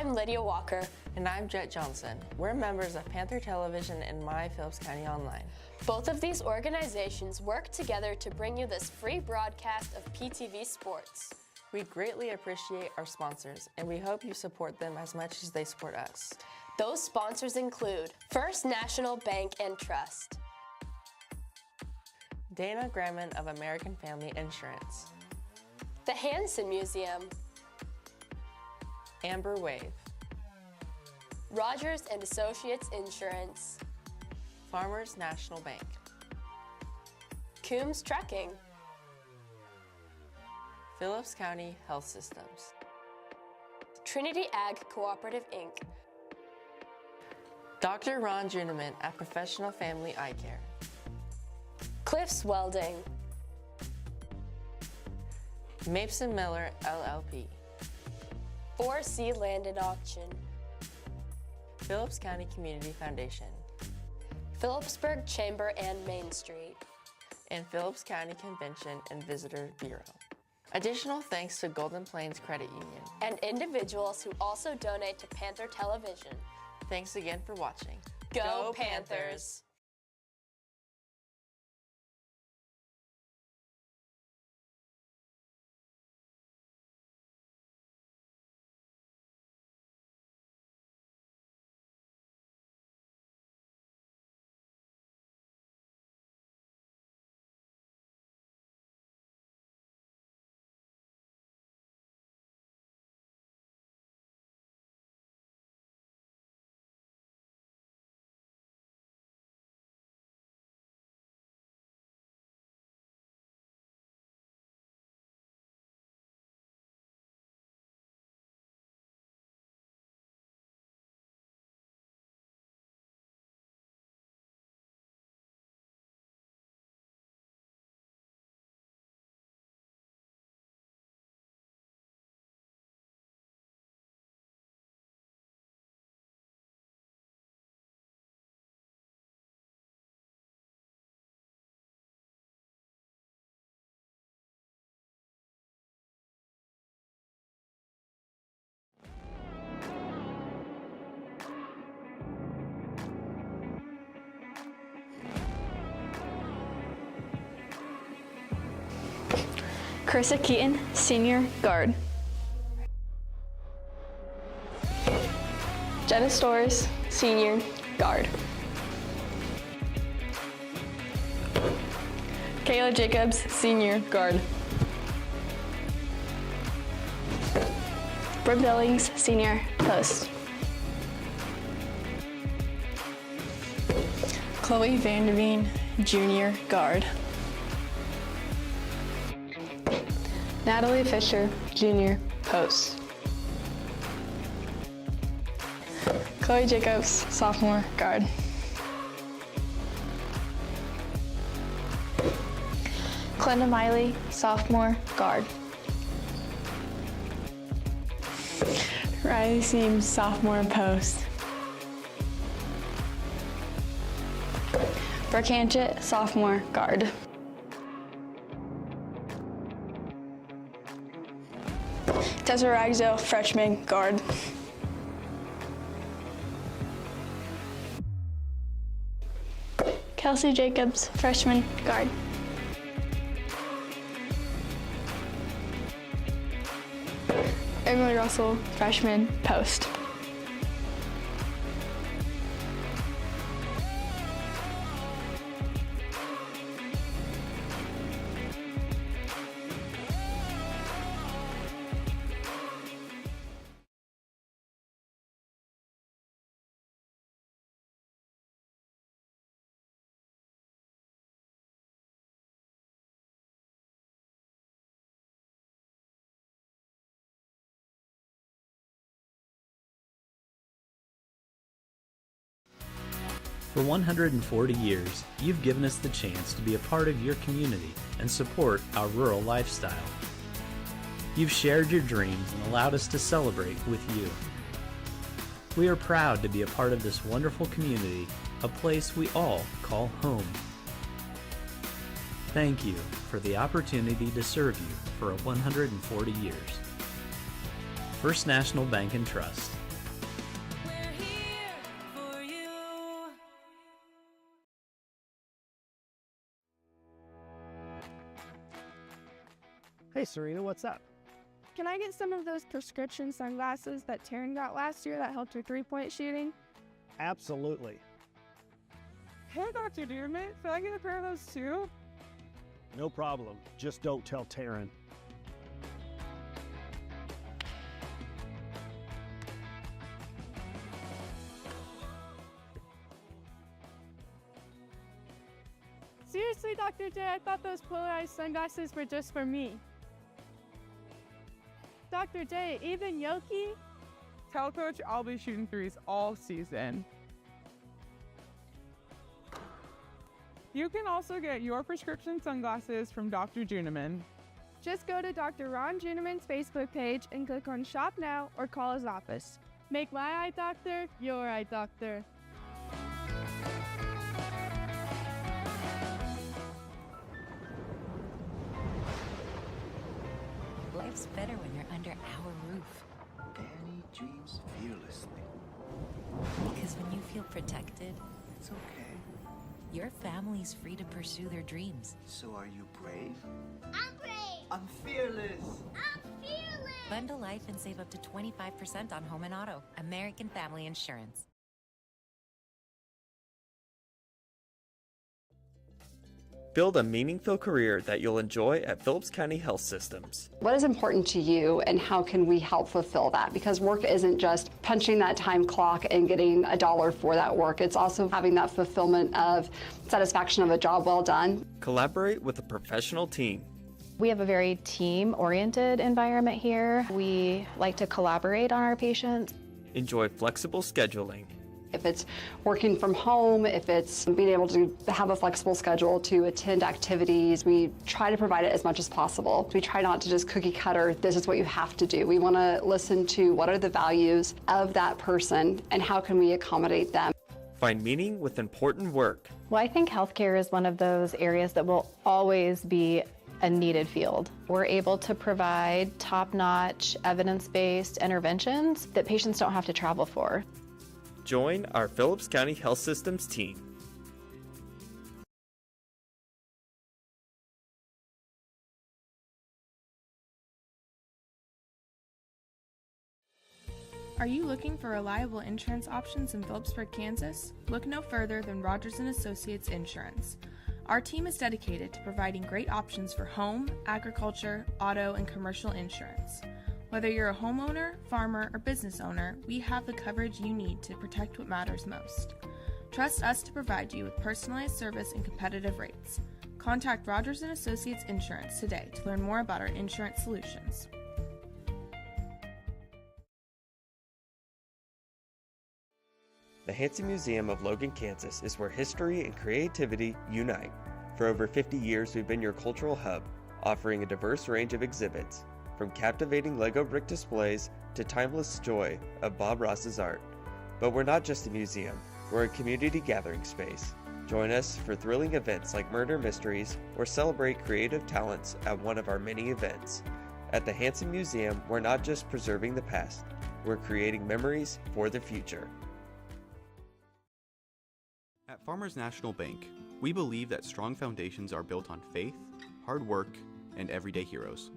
I'm Lydia Walker. And I'm Jet Johnson. We're members of Panther Television and My Phillips County Online. Both of these organizations work together to bring you this free broadcast of PTV sports. We greatly appreciate our sponsors, and we hope you support them as much as they support us. Those sponsors include First National Bank and Trust, Dana Graham of American Family Insurance, the Hansen Museum, Amber Wave, Rogers and Associates Insurance, Farmers National Bank, Coombs Trucking, Phillips County Health Systems, Trinity Ag Cooperative, Inc., Dr. Ron Juneman at Professional Family Eye Care, Cliffs Welding, Mason Miller LLP, 4C Land and Auction, Phillips County Community Foundation, Phillipsburg Chamber and Main Street, and Phillips County Convention and Visitor Bureau. Additional thanks to Golden Plains Credit Union and individuals who also donate to Panther Television. Thanks again for watching. Go Panthers! Carissa Keaton, Senior Guard. Jenna Storrs, Senior Guard. Kayla Jacobs, Senior Guard. Brooke Billings, Senior Post. Chloe Vanderveen, Junior Guard. Natalie Fisher, Junior Post. Chloe Jacobs, Sophomore Guard. Glenda Miley, Sophomore Guard. Riley Seams, Sophomore Post. Brooke Hanchett, Sophomore Guard. Tessa Ragzo, Freshman Guard. Kelsey Jacobs, Freshman Guard. Emily Russell, Freshman Post. For 140 years, you've given us the chance to be a part of your community and support our rural lifestyle. You've shared your dreams and allowed us to celebrate with you. We are proud to be a part of this wonderful community, a place we all call home. Thank you for the opportunity to serve you for 140 years. First National Bank and Trust, Hey, Serena, what's up? Can I get some of those prescription sunglasses that Taryn got last year that helped her three-point shooting? Absolutely. Hey, Dr. Dearman, can I get a pair of those too? No problem. Just don't tell Taryn. Seriously, Dr. J, I thought those polarized sunglasses were just for me. Dr. J, even Yoki? Tell Coach I'll be shooting threes all season. You can also get your prescription sunglasses from Dr. Juneman. Just go to Dr. Ron Juneman's Facebook page and click on Shop Now or call his office. Make my eye doctor your eye doctor. Life's better when you're under our roof. Danny dreams fearlessly. Because when you feel protected, It's okay. your family's free to pursue their dreams. So are you brave? I'm brave. I'm fearless. I'm fearless. Bundle life and save up to 25% on home and auto. American Family Insurance. Build a meaningful career that you'll enjoy at Phillips County Health Systems. What is important to you and how can we help fulfill that? Because work isn't just punching that time clock and getting a dollar for that work. It's also having that fulfillment of satisfaction of a job well done. Collaborate with a professional team. We have a very team-oriented environment here. We like to collaborate on our patients. Enjoy flexible scheduling. If it's working from home, if it's being able to have a flexible schedule to attend activities, we try to provide it as much as possible. We try not to just cookie cutter, this is what you have to do. We want to listen to what are the values of that person and how can we accommodate them. Find meaning with important work. Well, I think healthcare is one of those areas that will always be a needed field. We're able to provide top-notch, evidence-based interventions that patients don't have to travel for. Join our Phillips County Health Systems team. Are you looking for reliable insurance options in Phillipsburg, Kansas? Look no further than Rogers & Associates Insurance. Our team is dedicated to providing great options for home, agriculture, auto, and commercial insurance. Whether you're a homeowner, farmer, or business owner, we have the coverage you need to protect what matters most. Trust us to provide you with personalized service and competitive rates. Contact Rogers & Associates Insurance today to learn more about our insurance solutions. The Hansen Museum of Logan, Kansas is where history and creativity unite. For over 50 years, we've been your cultural hub, offering a diverse range of exhibits, from captivating Lego brick displays to timeless joy of Bob Ross's art. But we're not just a museum, we're a community gathering space. Join us for thrilling events like Murder Mysteries or celebrate creative talents at one of our many events. At the Hansen Museum, we're not just preserving the past, we're creating memories for the future. At Farmers National Bank, we believe that strong foundations are built on faith, hard work, and everyday heroes.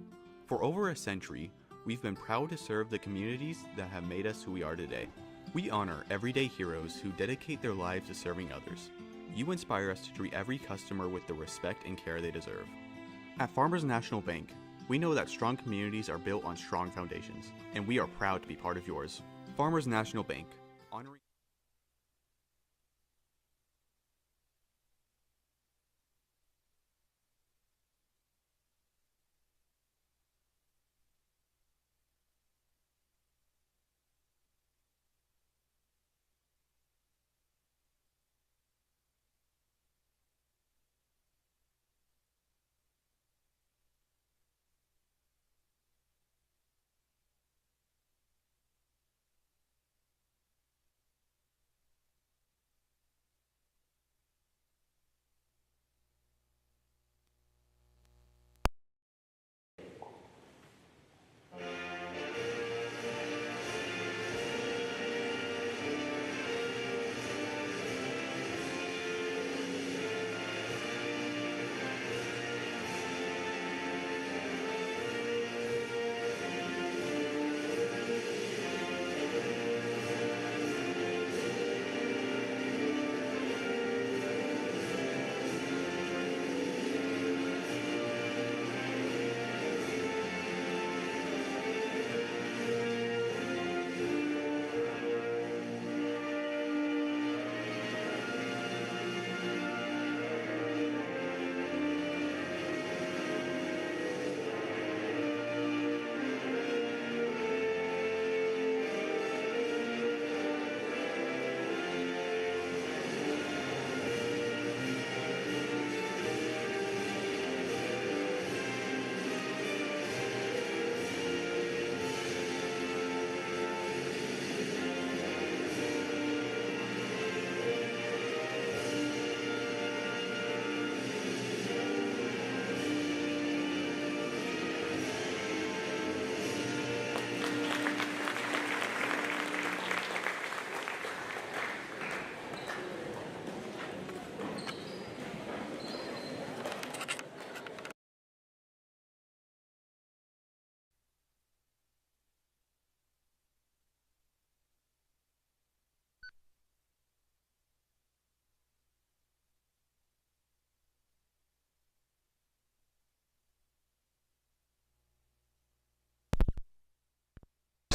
For over a century, we've been proud to serve the communities that have made us who we are today. We honor everyday heroes who dedicate their lives to serving others. You inspire us to treat every customer with the respect and care they deserve. At Farmers National Bank, we know that strong communities are built on strong foundations, and we are proud to be part of yours. Farmers National Bank, honoring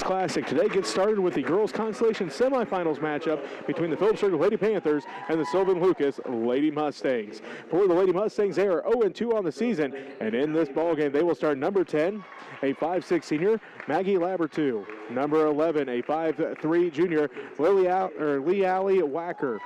Classic today gets started with the girls consolation semifinals matchup between the Phillipsburg Lady Panthers and the Sylvan-Lucas Lady Mustangs. For the Lady Mustangs, they are 0-2 on the season, and in this ball game, they will start number 10, a 5'6" senior, Maggie Labertu. Number 11, a 5'3" junior, Lee Alley Wacker.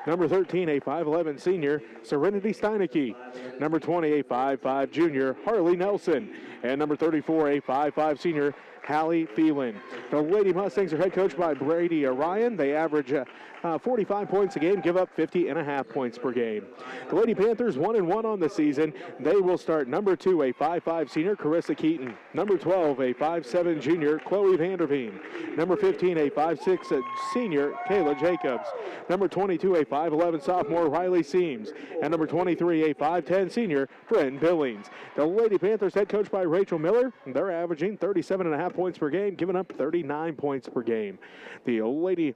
Number 13, a 5'11" senior, Serenity Steinecke. Number 20, a 5'5" junior, Harley Nelson. And number 34, a 5'5" senior, Hallie Phelan. The Lady Mustangs are head coached by Brady Ryan. They average 45 points a game, give up 50.5 points per game. The Lady Panthers 1-1 on the season. They will start number 2, a 5'5" senior, Carissa Keaton. Number 12, a 5'7" junior, Chloe Vanderveen. Number 15, a 5'6" senior, Kayla Jacobs. Number 22, a 5'11" sophomore, Riley Seams. And number 23, a 5'10" senior, Bryn Billings. The Lady Panthers head coached by Rachel Miller. They're averaging 37.5 points per game, giving up 39 points per game. The Lady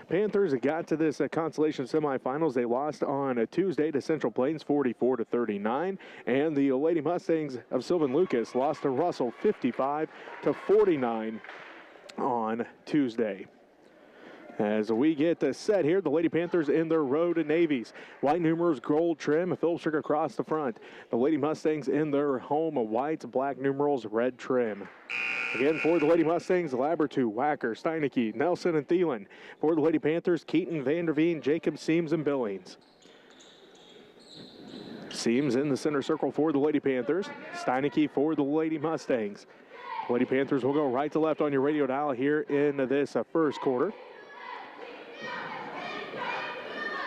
Panthers got to this consolation semifinals. They lost on a Tuesday to Central Plains 44-39, and the Lady Mustangs of Sylvan-Lucas lost to Russell 55-49 on Tuesday. As we get set here, the Lady Panthers in their road navies. White numerals, gold trim, Phillipsburg across the front. The Lady Mustangs in their home whites, black numerals, red trim. Again, for the Lady Mustangs, Labertu, Wacker, Steinecke, Nelson, and Thielen. For the Lady Panthers, Keaton, Vanderveen, Jacobs, Seams, and Billings. Seams in the center circle for the Lady Panthers. Steinecke for the Lady Mustangs. Lady Panthers will go right to left on your radio dial here in this first quarter.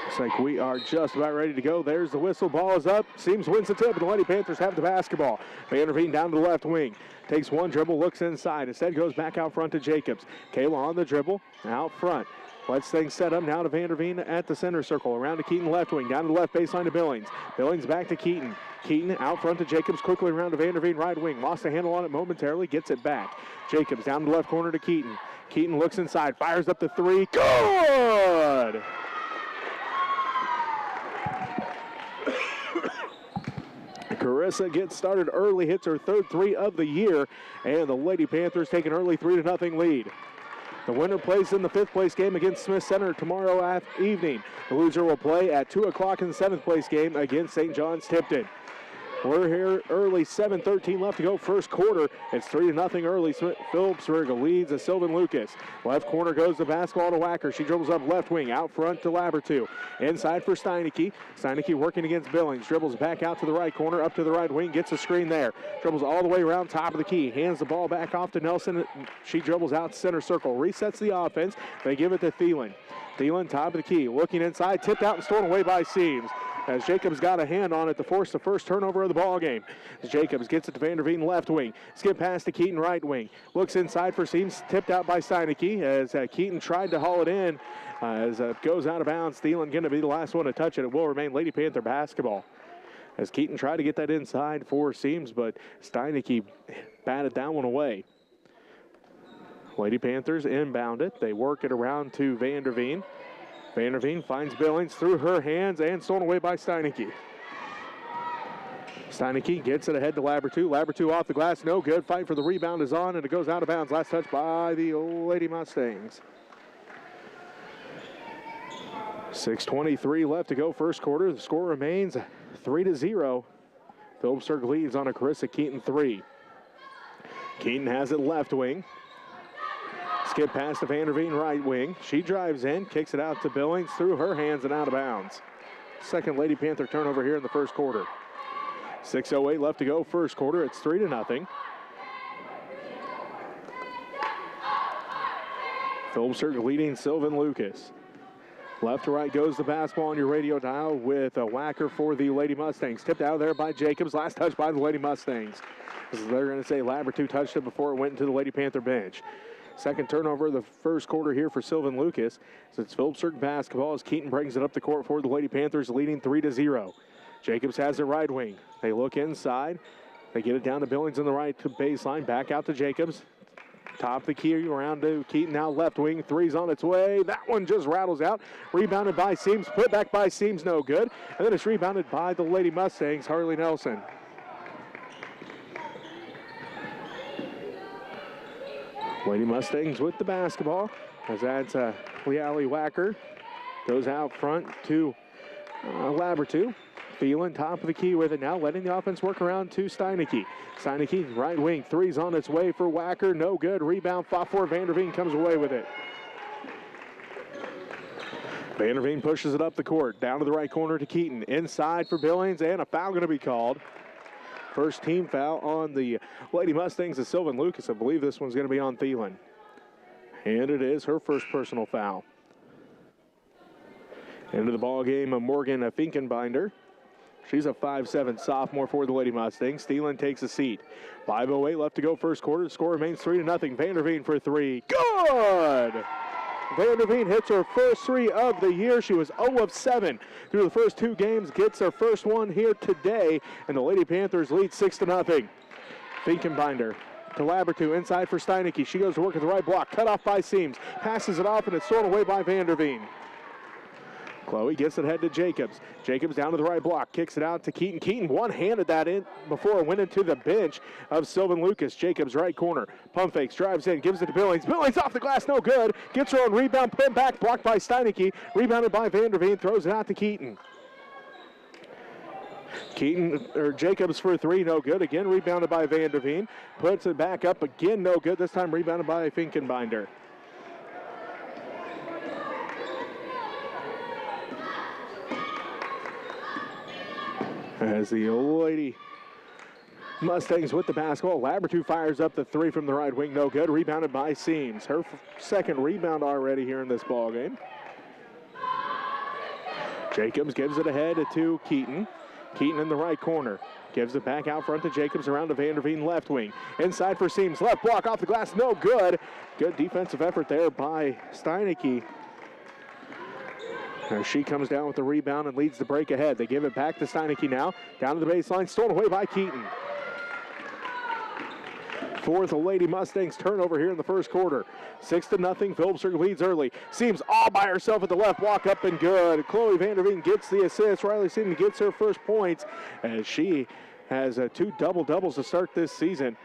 Looks like we are just about ready to go. There's the whistle. Ball is up. Seams wins the tip, but the Lady Panthers have the basketball. Vanderveen down to the left wing. Takes one dribble, looks inside. Instead goes back out front to Jacobs. Kayla on the dribble, out front. Let's things set up now to Vanderveen at the center circle. Around to Keaton left wing, down to the left baseline to Billings. Billings back to Keaton. Keaton out front to Jacobs, quickly around to Vanderveen right wing. Lost the handle on it momentarily, gets it back. Jacobs down to the left corner to Keaton. Keaton looks inside, fires up the three. Good! Carissa gets started early, hits her third three of the year, and the Lady Panthers take an early 3-0 lead. The winner plays in the fifth place game against Smith Center tomorrow evening. The loser will play at 2 o'clock in the seventh place game against St. John's Tipton. We're here early, 7:13 left to go first quarter. It's 3-0 early. Phillipsburg leads at Sylvan-Lucas. Left corner goes the basketball to Wacker. She dribbles up left wing, out front to Labertu. Inside for Steinecke. Steinecke working against Billings. Dribbles back out to the right corner, up to the right wing, gets a screen there. Dribbles all the way around top of the key. Hands the ball back off to Nelson. She dribbles out center circle. Resets the offense. They give it to Thielen. Thielen, top of the key. Looking inside, tipped out and stolen away by Seams. As Jacobs got a hand on it to force the first turnover of the ball game. As Jacobs gets it to Vanderveen left wing. Skip pass to Keaton right wing. Looks inside for Seams, tipped out by Steinecke as Keaton tried to haul it in. As it goes out of bounds, Thielen going to be the last one to touch it. It will remain Lady Panther basketball. As Keaton tried to get that inside for Seams, but Steinecke batted that one away. Lady Panthers inbound it. They work it around to Vanderveen. Vanderveen finds Billings through her hands and stolen away by Steinecke. Steinecke gets it ahead to Labertu. Labertu off the glass, no good. Fight for the rebound is on, and it goes out of bounds. Last touch by the Lady Mustangs. 6:23 left to go first quarter. The score remains 3-0. Phillipsburg leads on a Carissa Keaton three. Keaton has it left wing. Skip pass to Vanderveen right wing. She drives in, kicks it out to Billings through her hands and out of bounds. Second Lady Panther turnover here in the first quarter. 6:08 left to go first quarter. It's 3-0. Phillipsburg leading Sylvan-Lucas. Left to right goes the basketball on your radio dial with a whacker for the Lady Mustangs. Tipped out of there by Jacobs. Last touch by the Lady Mustangs. They're going to say Labertu touched it before it went into the Lady Panther bench. Second turnover of the first quarter here for Sylvan-Lucas. So it's Phillipsburg basketball as Keaton brings it up the court for the Lady Panthers, leading 3-0. Jacobs has it right wing. They look inside. They get it down to Billings in the right baseline. Back out to Jacobs. Top of the key around to Keaton, now left wing. Three's on its way. That one just rattles out. Rebounded by Seams. Put back by Seams, no good. And then it's rebounded by the Lady Mustangs, Harley Nelson. Lady Mustangs with the basketball, as that's Leali Wacker. Goes out front to Labertu. Phelan, top of the key with it now, letting the offense work around to Steineke. Steineke, right wing, three's on its way for Wacker. No good. Rebound, fought for Vanderveen, comes away with it. Vanderveen pushes it up the court, down to the right corner to Keaton. Inside for Billings, and a foul going to be called. First team foul on the Lady Mustangs of Sylvan-Lucas. I believe this one's going to be on Thielen. And it is her first personal foul. Into the ball game of Morgan Finkenbinder. She's a 5'7" sophomore for the Lady Mustangs. Thielen takes a seat. 5:08 left to go first quarter. The score remains 3-0. Vanderveen for three. Good! Vanderveen hits her first three of the year. She was 0 of 7 through the first two games. Gets her first one here today, and the Lady Panthers lead 6-0. Finkenbinder to Labertu, inside for Steineke. She goes to work at the right block, cut off by Seams. Passes it off, and it's thrown away by Vanderveen. Chloe gets it ahead to Jacobs. Jacobs down to the right block, kicks it out to Keaton. Keaton one-handed that in before it went into the bench of Sylvan-Lucas. Jacobs right corner, pump fakes, drives in, gives it to Billings. Billings off the glass, no good. Gets her on rebound, put back, blocked by Steineke. Rebounded by Vanderveen, throws it out to Keaton. Jacobs for three, no good. Again, rebounded by Vanderveen. Puts it back up again, no good. This time rebounded by Finkenbinder. As the Lady Mustangs with the basketball, Labertu fires up the three from the right wing, no good. Rebounded by Seams. Her second rebound already here in this ball game. Jacobs gives it ahead to Keaton. Keaton in the right corner. Gives it back out front to Jacobs, around to Vanderveen left wing. Inside for Seams, left block off the glass, no good. Good defensive effort there by Steineke. As she comes down with the rebound and leads the break ahead. They give it back to Steineke now. Down to the baseline, stolen away by Keaton. Fourth Lady Mustangs turnover here in the first quarter. 6-0, Phillipsburg leads early. Seems all by herself at the left, walk up and good. Chloe Vanderveen gets the assist. Riley Seaman gets her first points as she has two double-doubles to start this season.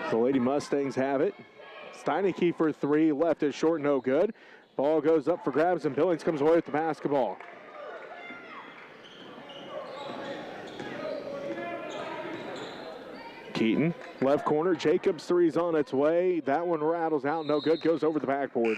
The Lady Mustangs have it. Steineke for three, left is short, no good. Ball goes up for grabs, and Billings comes away with the basketball. Keaton, left corner, Jacobs three's on its way. That one rattles out, no good, goes over the backboard.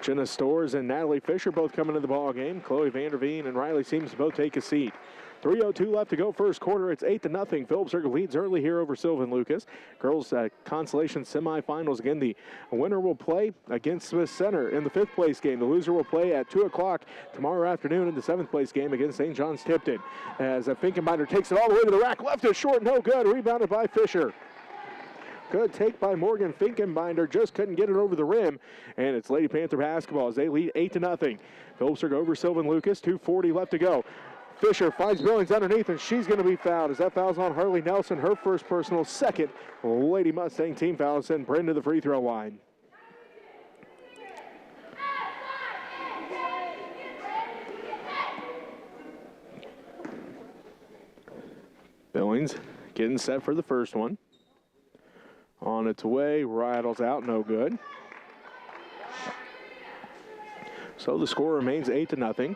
Jenna Storrs and Natalie Fisher both coming into the ball game. Chloe Vanderveen and Riley Seams both take a seat. 3:02 left to go first quarter. It's 8-0. Phillipsburg leads early here over Sylvan-Lucas. Girls consolation semifinals. Again, the winner will play against Smith Center in the 5th place game. The loser will play at 2 o'clock tomorrow afternoon in the 7th place game against St. John's Tipton. As Finkenbinder takes it all the way to the rack. Left is short, no good. Rebounded by Fisher. Good take by Morgan Finkenbinder. Just couldn't get it over the rim. And it's Lady Panther basketball as they lead 8-0. Phillipsburg over Sylvan-Lucas. 2:40 left to go. Fisher finds Billings underneath, and she's going to be fouled as that foul's on Harley Nelson, her first personal, second Lady Mustang team foul, and send Bryn to the free throw line. Billings getting set for the first one. On its way, rattles out, no good. So the score remains 8-0.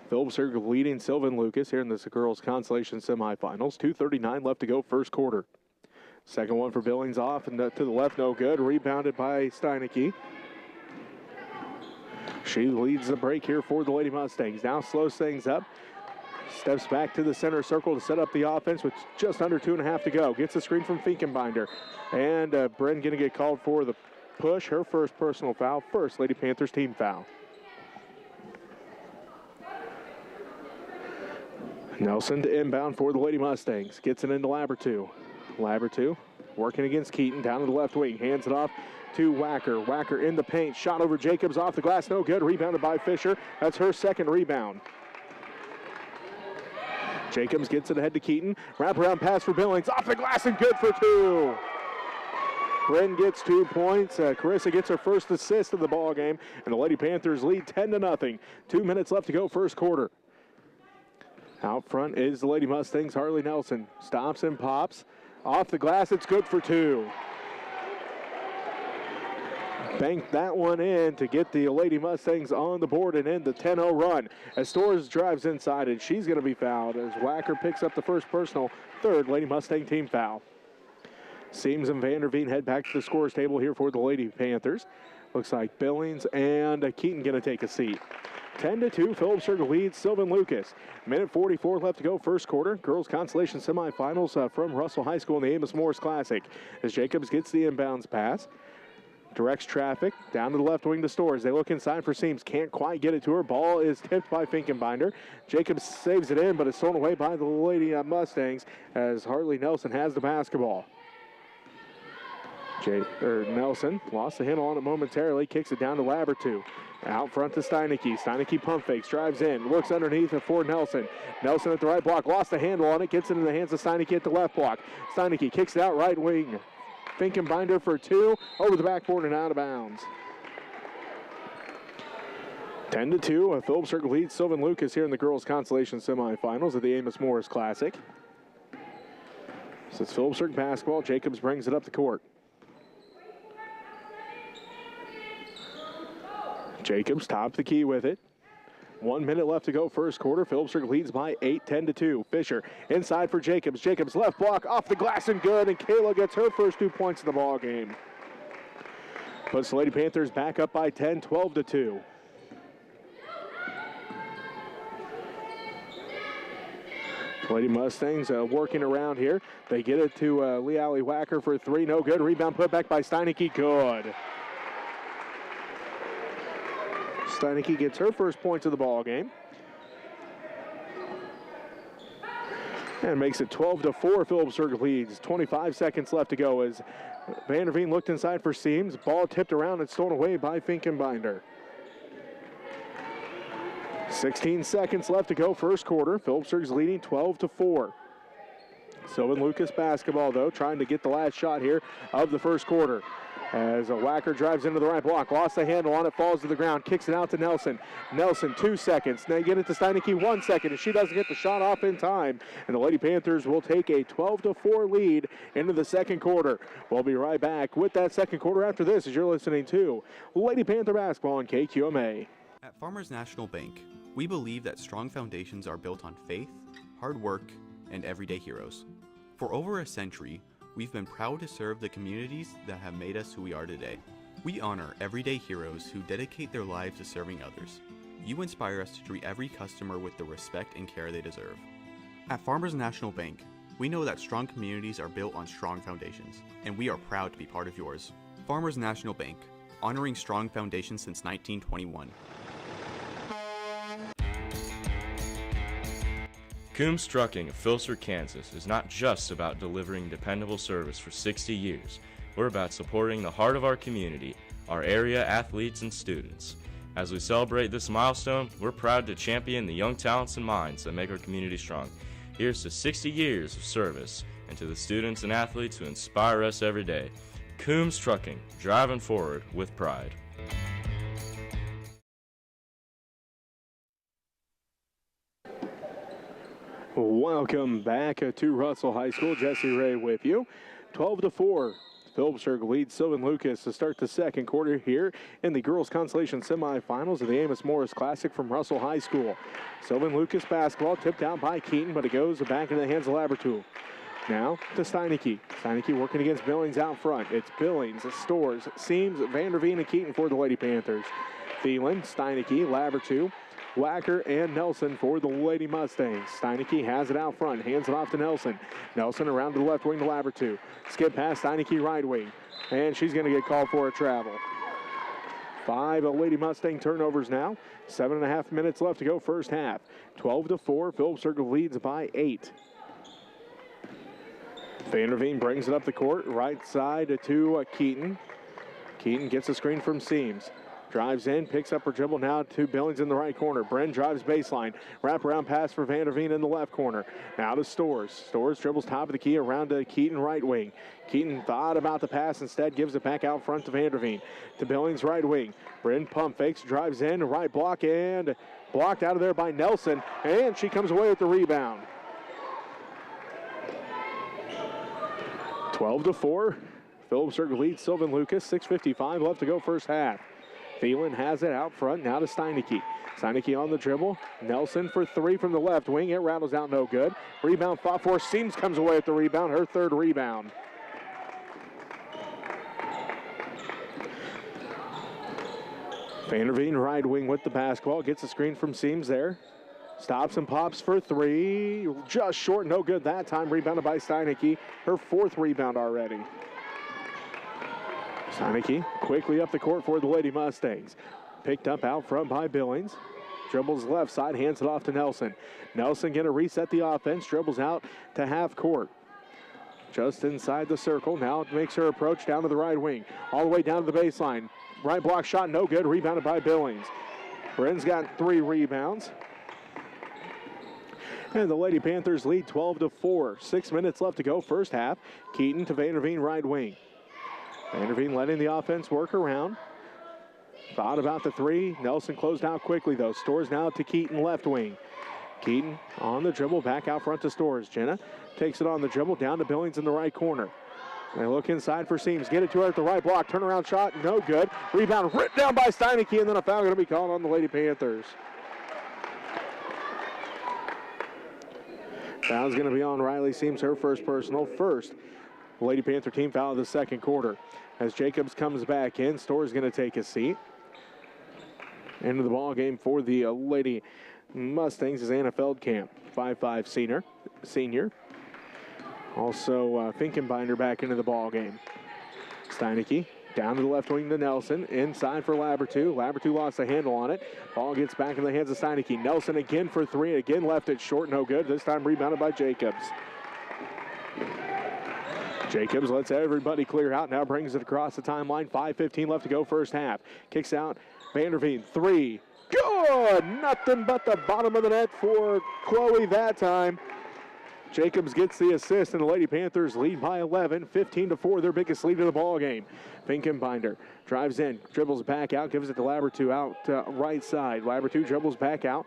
Phillipsburg leading Sylvan-Lucas here in this girls' consolation semifinals. 2:39 left to go first quarter. Second one for Billings off and to the left, no good. Rebounded by Steineke. She leads the break here for the Lady Mustangs. Now slows things up. Steps back to the center circle to set up the offense with just under 2.5 to go. Gets a screen from Finkenbinder. And Bren going to get called for the push. Her first personal foul. First Lady Panthers team foul. Nelson to inbound for the Lady Mustangs. Gets it into Labertu. Labertu working against Keaton. Down to the left wing. Hands it off to Wacker. Wacker in the paint. Shot over Jacobs off the glass. No good. Rebounded by Fisher. That's her second rebound. Jacobs gets it ahead to Keaton. Wraparound pass for Billings. Off the glass and good for two. Bren gets 2 points. Carissa gets her first assist of the ball game. And the Lady Panthers lead 10-0. 2 minutes left to go first quarter. Out front is the Lady Mustangs. Harley Nelson stops and pops. Off the glass, it's good for 2. Banked that one in to get the Lady Mustangs on the board and end the 10-0 run. As Storrs drives inside, and she's going to be fouled as Wacker picks up the first personal, 3rd Lady Mustang team foul. Seams and Vanderveen head back to the scorer's table here for the Lady Panthers. Looks like Billings and Keaton going to take a seat. 10-2, Phillipsburg leads Sylvan-Lucas. Minute 44 left to go, first quarter. Girls consolation semifinals from Russell High School in the Amos-Morris Classic. As Jacobs gets the inbounds pass, directs traffic down to the left wing to Storrs. They look inside for Seams, can't quite get it to her. Ball is tipped by Finkenbinder. Jacobs saves it in, but it's thrown away by the Lady Mustangs as Harley Nelson has the basketball. Nelson lost the handle on it momentarily, kicks it down to Labertu. Out front to Steineke. Steineke pump fakes, drives in, looks underneath for Nelson. Nelson at the right block, lost the handle on it, gets it in the hands of Steineke at the left block. Steineke kicks it out right wing. Finkenbinder for 2, over the backboard and out of bounds. 10-2, Phillipsburg leads Sylvan-Lucas here in the girls' consolation semifinals of the Amos-Morris Classic. So it's Phillipsburg basketball. Jacobs brings it up the court. Jacobs tops the key with it. 1 minute left to go, first quarter. Phillipsburg leads by 8, 10-2. Fisher inside for Jacobs. Jacobs left block off the glass and good, and Kayla gets her first 2 points of the ball game. Puts the Lady Panthers back up by 10, 12-2. Lady Mustangs working around here. They get it to Lee Alley Wacker for 3, no good. Rebound put back by Steineke, good. Steineke gets her first points of the ball game. And makes it 12-4. Phillipsburg leads. 25 seconds left to go as Vanderveen looked inside for Seams. Ball tipped around and stolen away by Finkenbinder. 16 seconds left to go, first quarter. Phillipsburg's leading 12-4. Sylvan-Lucas basketball, though, trying to get the last shot here of the first quarter. As a Wacker drives into the right block, lost the handle on it, falls to the ground, kicks it out to Nelson. Nelson, 2 seconds. They get it to Steineke, 1 second, and she doesn't get the shot off in time. And the Lady Panthers will take a 12-4 lead into the second quarter. We'll be right back with that second quarter after this as you're listening to Lady Panther basketball on KQMA. At Farmers National Bank, we believe that strong foundations are built on faith, hard work, and everyday heroes. For over a century, we've been proud to serve the communities that have made us who we are today. We honor everyday heroes who dedicate their lives to serving others. You inspire us to treat every customer with the respect and care they deserve. At Farmers National Bank, we know that strong communities are built on strong foundations, and we are proud to be part of yours. Farmers National Bank, honoring strong foundations since 1921. Coombs Trucking of Phillipsburg, Kansas is not just about delivering dependable service for 60 years. We're about supporting the heart of our community, our area athletes and students. As we celebrate this milestone, we're proud to champion the young talents and minds that make our community strong. Here's to 60 years of service and to the students and athletes who inspire us every day. Coombs Trucking, driving forward with pride. Welcome back to Russell High School. Jesse Ray with you. 12-4. Phillipsburg leads Sylvan-Lucas to start the second quarter here in the girls' consolation semifinals of the Amos-Morris Classic from Russell High School. Sylvan-Lucas basketball tipped out by Keaton, but it goes back into the hands of Labertu. Now to Steineke. Steineke working against Billings out front. It's Billings, Storrs, Seams, Vanderveen, and Keaton for the Lady Panthers. Thielen, Steineke, Labertu, Wacker, and Nelson for the Lady Mustangs. Steineke has it out front, hands it off to Nelson. Nelson around to the left wing to Labertu. Skip past Steineke right wing, and she's going to get called for a travel. 5 Lady Mustang turnovers now. 7.5 minutes left to go first half. 12-4, Phillipsburg leads by 8. Vanderveen brings it up the court, right side to Keaton. Keaton gets a screen from Seams. drives in, picks up her dribble now to Billings in the right corner. Bren drives baseline. Wraparound pass for Vanderveen in the left corner. Now to Stores. Stores dribbles top of the key around to Keaton right wing. Keaton thought about the pass, instead gives it back out front to Vanderveen. To Billings right wing. Bren pump fakes, drives in, right block, and blocked out of there by Nelson. And she comes away with the rebound. 12-4. Phillipsburg leads Sylvan-Lucas. 6:55 left to go first half. Thielen has it out front, now to Steineke. Steineke on the dribble. Nelson for three from the left wing. It rattles out, no good. Rebound fought for. Seams comes away with the rebound, her third rebound. Vanderveen right wing with the basketball. Gets a screen from Seams there. Stops and pops for three. Just short, no good that time. Rebounded by Steineke. Her fourth rebound already. Steineke quickly up the court for the Lady Mustangs. Picked up out front by Billings. Dribbles left side, hands it off to Nelson. Nelson going to reset the offense. Dribbles out to half court. Just inside the circle. Now makes her approach down to the right wing. All the way down to the baseline. Right block shot, no good. Rebounded by Billings. Bren's got 3 rebounds. And the Lady Panthers lead 12-4. 6 minutes left to go first half. Keaton to Vanderveen right wing. Vanderveen letting the offense work around. Thought about the three. Nelson closed out quickly, though. Stores now to Keaton left wing. Keaton on the dribble, back out front to Stores. Jenna takes it on the dribble, down to Billings in the right corner. They look inside for Seams. Get it to her at the right block. Turnaround shot, no good. Rebound ripped down by Steineke, and then a foul going to be called on the Lady Panthers. Foul's going to be on Riley Seams, her first personal. First Lady Panther team foul of the second quarter. As Jacobs comes back in, Store's going to take a seat. Into the ball game for the Lady Mustangs is Anna Feldkamp, 5'5" senior. Also Finkenbinder back into the ball game. Steineke down to the left wing to Nelson. Inside for Labertu. Labertu lost the handle on it. Ball gets back in the hands of Steineke. Nelson again for three. Again left it short, no good. This time rebounded by Jacobs. Jacobs lets everybody clear out. Now brings it across the timeline. 5:15 left to go first half. Kicks out Vanderveen. Three. Good. Nothing but the bottom of the net for Chloe that time. Jacobs gets the assist, and the Lady Panthers lead by 11, 15-4, their biggest lead of the ball game. Finkenbinder drives in, dribbles back out, gives it to Labertu out right side. Labertu dribbles back out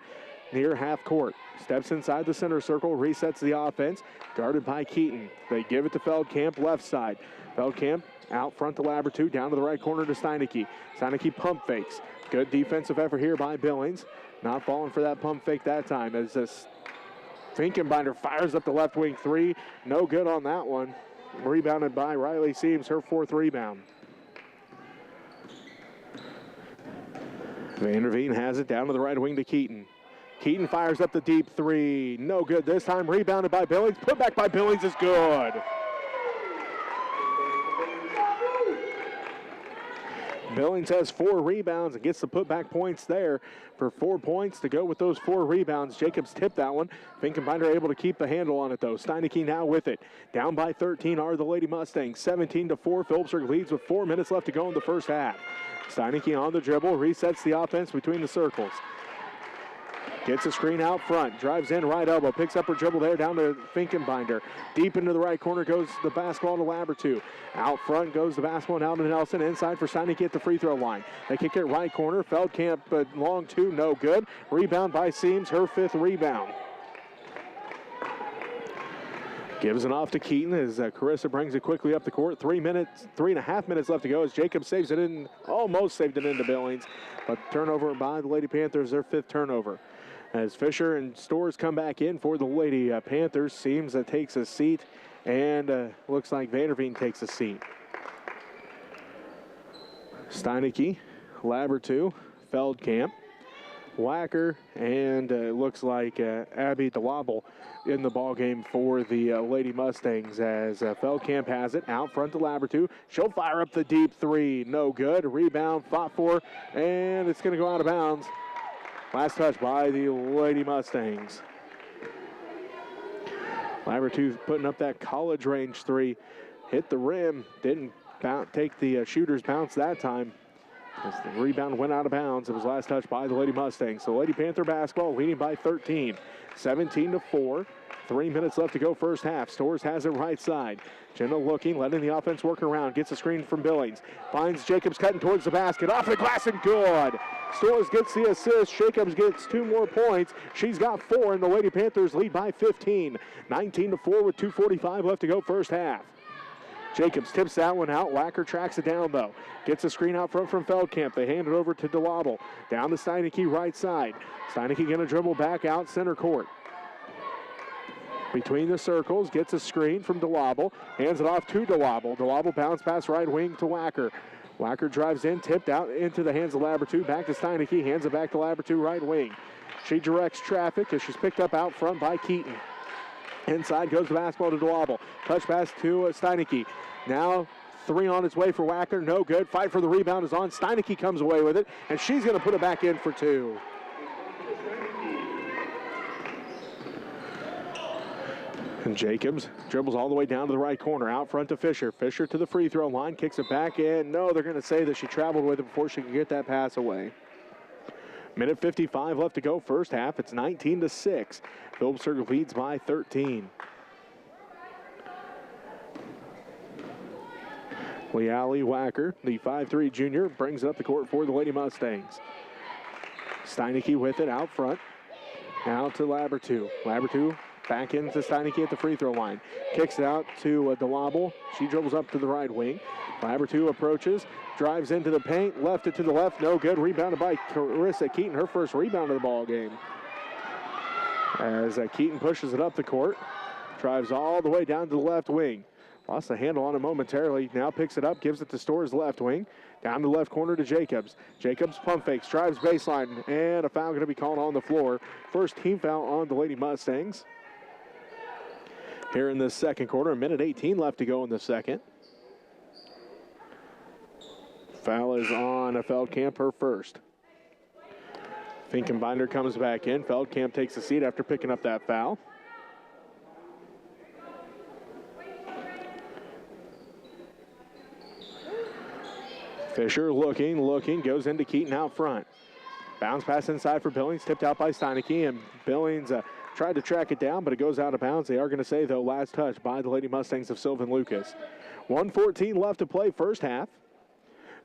near half court. Steps inside the center circle, resets the offense. Guarded by Keaton. They give it to Feldkamp left side. Feldkamp out front to Labertu, down to the right corner to Steineke. Steineke pump fakes. Good defensive effort here by Billings. Not falling for that pump fake that time as this Finkenbinder fires up the left wing three. No good on that one. Rebounded by Riley Seams, her fourth rebound. Vanderveen has it down to the right wing to Keaton. Keaton fires up the deep three. No good this time. Rebounded by Billings. Put back by Billings is good. Billings has 4 rebounds and gets the putback points there for 4 points to go with those 4 rebounds. Jacobs tipped that one. Finkenbinder able to keep the handle on it, though. Steineke now with it. Down by 13 are the Lady Mustangs. 17-4. Phillipsburg leads with 4 minutes left to go in the first half. Steineke on the dribble. Resets the offense between the circles. Gets a screen out front. Drives in right elbow. Picks up her dribble there down to Finkenbinder. Deep into the right corner goes the basketball to Labertu. Out front goes the basketball now to Nelson. Inside for Steineke at the free throw line. They kick it right corner. Feldkamp long two. No good. Rebound by Seams. Her 5th rebound. Gives it off to Keaton as Carissa brings it quickly up the court. 3.5 minutes left to go as Jacob saves it in. Almost saved it into Billings. But turnover by the Lady Panthers. Their 5th turnover. As Fisher and Stores come back in for the Lady Panthers. Seams takes a seat, and looks like Vanderveen takes a seat. Steineke, Labertu, Feldkamp, Wacker, and looks like Abby DeLobble in the ball game for the Lady Mustangs as Feldkamp has it out front to Labertu. She'll fire up the deep three. No good. Rebound fought for, and it's going to go out of bounds. Last touch by the Lady Mustangs. Labertu putting up that college range three. Hit the rim. Didn't take the shooter's bounce that time. As the rebound went out of bounds, it was last touched by the Lady Mustangs. So Lady Panther basketball leading by 13, 17-4. 3 minutes left to go first half. Storrs has it right side. Jenna looking, letting the offense work around. Gets a screen from Billings. Finds Jacobs cutting towards the basket. Off the glass and good. Storrs gets the assist. Jacobs gets 2 more points. She's got 4, and the Lady Panthers lead by 15. 19-4 with 2:45 left to go first half. Jacobs tips that one out. Wacker tracks it down, though. Gets a screen out front from Feldkamp. They hand it over to DeLabel. Down to Steineke right side. Steineke going to dribble back out center court. Between the circles, gets a screen from DeLabel. Hands it off to DeLabel. DeLabel bounce pass right wing to Wacker. Wacker drives in, tipped out into the hands of Labertu. Back to Steineke. Hands it back to Labertu right wing. She directs traffic as she's picked up out front by Keaton. Inside goes the basketball to DeLabel. Touch pass to Steineke. Now 3 on its way for Wacker. No good. Fight for the rebound is on. Steineke comes away with it, and she's going to put it back in for 2. And Jacobs dribbles all the way down to the right corner. Out front to Fisher. Fisher to the free throw line. Kicks it back in. No, they're going to say that she traveled with it before she could get that pass away. Minute 55 left to go first half. It's 19-6. Phillipsburg leads by 13. Leali Wacker, the 5'3 junior, brings it up the court for the Lady Mustangs. Steineke with it out front. Now to Labertu. Labertu back into Steineke at the free throw line. Kicks it out to DeLabel. She dribbles up to the right wing. Labertu approaches, drives into the paint, left it to the left, no good. Rebounded by Carissa Keaton, her first rebound of the ball game. As Keaton pushes it up the court, drives all the way down to the left wing. Lost the handle on it momentarily. Now picks it up, gives it to Storrs left wing. Down to the left corner to Jacobs. Jacobs pump fakes, drives baseline, and a foul going to be called on the floor. First team foul on the Lady Mustangs. Here in this second quarter, a minute 18 left to go in the second. Foul is on Feldkamp, her first. Finkenbinder comes back in. Feldkamp takes a seat after picking up that foul. Fisher looking, goes into Keaton out front. Bounce pass inside for Billings, tipped out by Steineke, and Billings tried to track it down, but it goes out of bounds. They are going to say, though, last touch by the Lady Mustangs of Sylvan-Lucas. 1:14 left to play first half.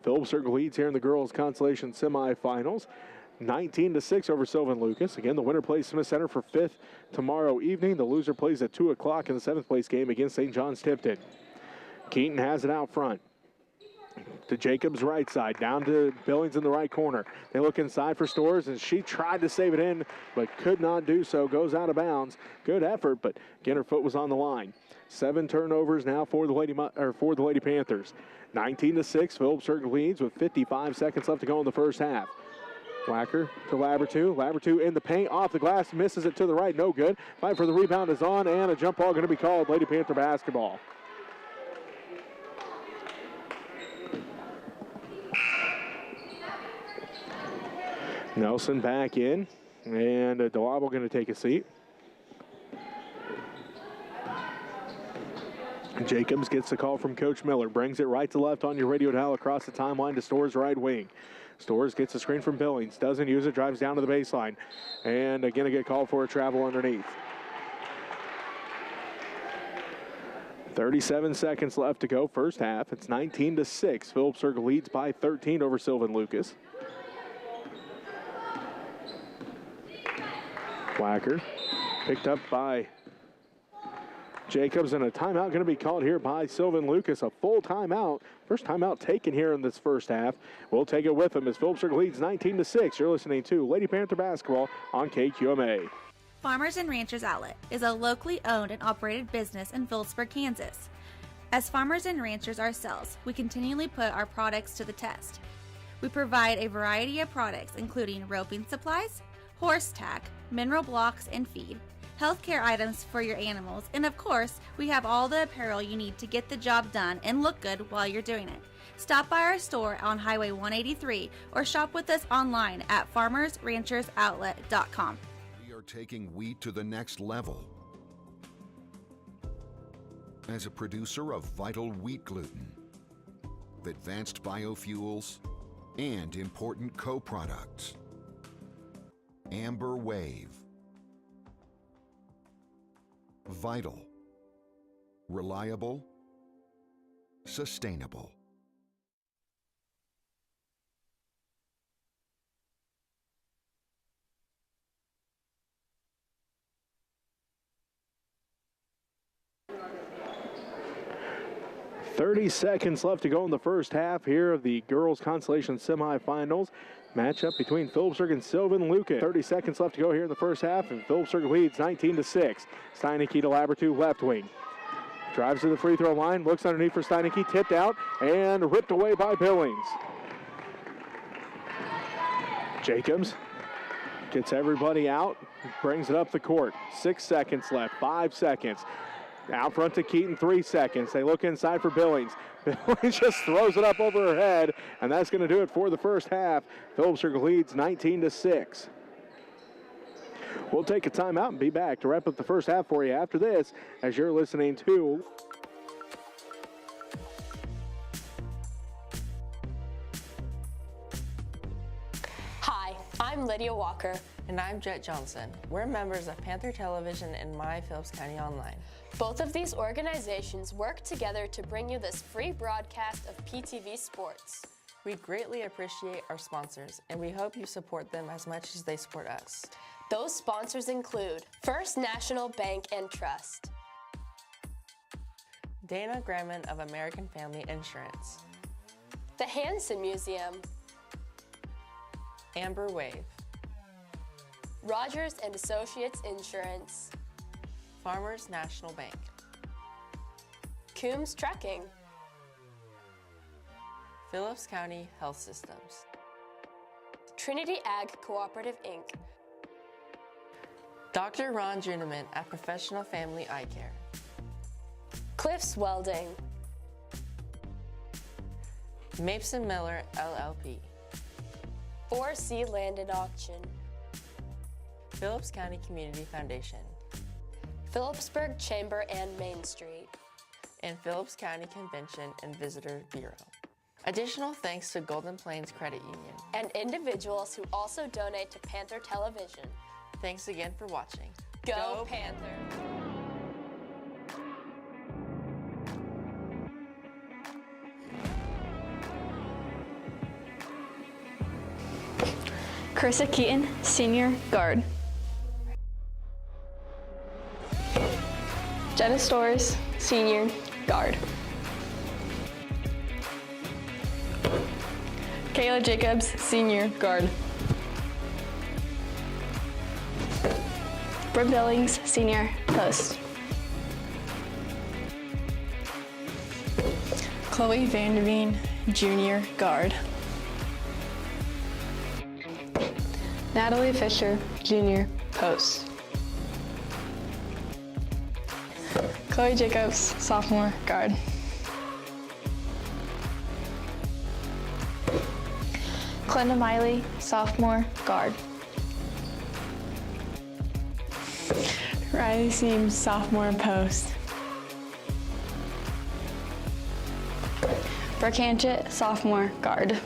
Phillipsburg leads here in the girls' consolation semifinals. 19-6 over Sylvan-Lucas. Again, the winner plays Smith Center for 5th tomorrow evening. The loser plays at 2 o'clock in the 7th place game against St. John's Tipton. Keaton has it out front. To Jacobs' right side, down to Billings in the right corner. They look inside for Storrs, and she tried to save it in, but could not do so. Goes out of bounds. Good effort, but again, her foot was on the line. 7 turnovers now for the Lady Panthers. 19-6, Phillipsburg leads with 55 seconds left to go in the first half. Wacker to Labertu. Labertu in the paint, off the glass, misses it to the right, no good. Fight for the rebound is on, and a jump ball going to be called. Lady Panther basketball. Nelson back in, and DeLabel going to take a seat. Jacobs gets the call from Coach Miller, brings it right to left on your radio dial across the timeline to Storrs' right wing. Storrs gets a screen from Billings, doesn't use it, drives down to the baseline, and again a get called for a travel underneath. 37 seconds left to go first half. It's 19-6. Phillipsburg leads by 13 over Sylvan-Lucas. Wacker picked up by Jacobs, and a timeout going to be called here by Sylvan-Lucas. A full timeout. First timeout taken here in this first half. We'll take it with them as Phillipsburg leads 19-6. You're listening to Lady Panther Basketball on KQMA. Farmers and Ranchers Outlet is a locally owned and operated business in Phillipsburg, Kansas. As farmers and ranchers ourselves, we continually put our products to the test. We provide a variety of products including roping supplies, horse tack, mineral blocks and feed, healthcare items for your animals, and of course, we have all the apparel you need to get the job done and look good while you're doing it. Stop by our store on Highway 183 or shop with us online at farmersranchersoutlet.com. We are taking wheat to the next level. As a producer of vital wheat gluten, advanced biofuels, and important co-products. Amber Wave. Vital. Reliable. Sustainable. "30 seconds left to go in the first half here of the girls consolation semifinals. Matchup between Phillipsburg and Sylvan-Lucas. 30 seconds left to go here in the first half, and Phillipsburg leads 19-6. Steineke to Labertu, left wing. Drives to the free throw line, looks underneath for Steineke, tipped out and ripped away by Billings. Jacobs gets everybody out, brings it up the court. 6 seconds left, 5 seconds. Out front to Keaton, 3 seconds. They look inside for Billings. Billings just throws it up over her head, and that's going to do it for the first half. Phillipsburg leads 19-6. We'll take a timeout and be back to wrap up the first half for you after this, as you're listening to Hi, I'm Lydia Walker. And I'm Jet Johnson. We're members of Panther Television and My Phillips County Online. Both of these organizations work together to bring you this free broadcast of PTV Sports. We greatly appreciate our sponsors, and we hope you support them as much as they support us. Those sponsors include First National Bank and Trust, Dana Graham of American Family Insurance, the Hansen Museum, Amber Wave, Rogers and Associates Insurance, Farmers National Bank, Coombs Trucking, Phillips County Health Systems, Trinity Ag Cooperative Inc., Dr. Ron Juneman at Professional Family Eye Care, Cliffs Welding, Mapeson Miller LLP, 4C Land and Auction, Phillips County Community Foundation, Phillipsburg Chamber and Main Street, and Phillips County Convention and Visitor Bureau. Additional thanks to Golden Plains Credit Union and individuals who also donate to Panther Television. Thanks again for watching. Go Panther! Carissa Keaton, senior guard. Jenna Storrs, senior guard. Kayla Jacobs, senior guard. Brooke Billings, senior post. Chloe Vanderveen, junior guard. Natalie Fisher, junior post. Chloe Jacobs, sophomore guard. Glenda Miley, sophomore guard. Riley Seams, sophomore post. Brooke Hanchett, sophomore guard.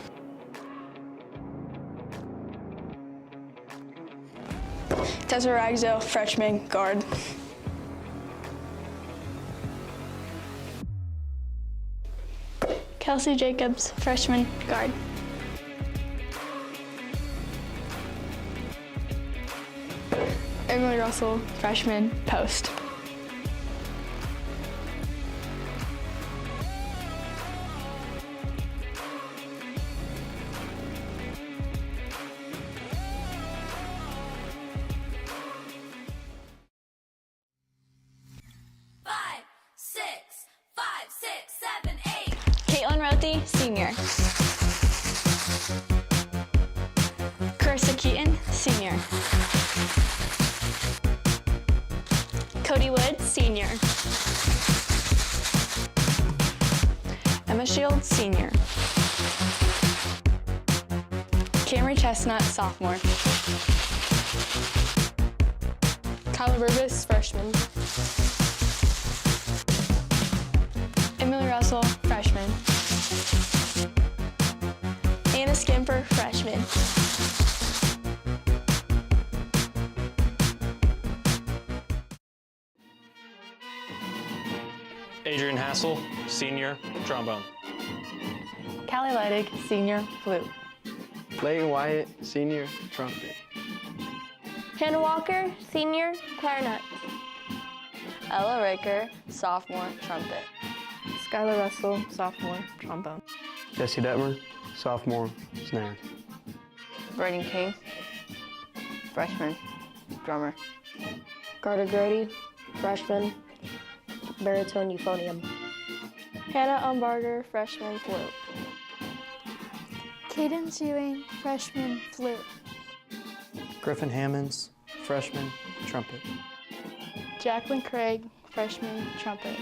Tessa Ragzo, freshman guard. Kelsey Jacobs, freshman guard. Emily Russell, freshman post. Caitlin Rothi, senior. Carissa Keaton, senior. Cody Wood, senior. Emma Shields, senior. Camry Chestnut, sophomore. Kyla Burbis, freshman. Emily Russell, freshman. Anna Skim, Russell, senior, trombone. Callie Leidig, senior, flute. Leighton Wyatt, senior, trumpet. Hannah Walker, senior, clarinet. Ella Raker, sophomore, trumpet. Skylar Russell, sophomore, trombone. Jesse Detmer, sophomore, snare. Braden King, freshman, drummer. Carter Grody, freshman, baritone euphonium. Hannah Umbarger, freshman, flute. Cadence Ewing, freshman, flute. Griffin Hammonds, freshman, trumpet. Jacqueline Craig, freshman, trumpet.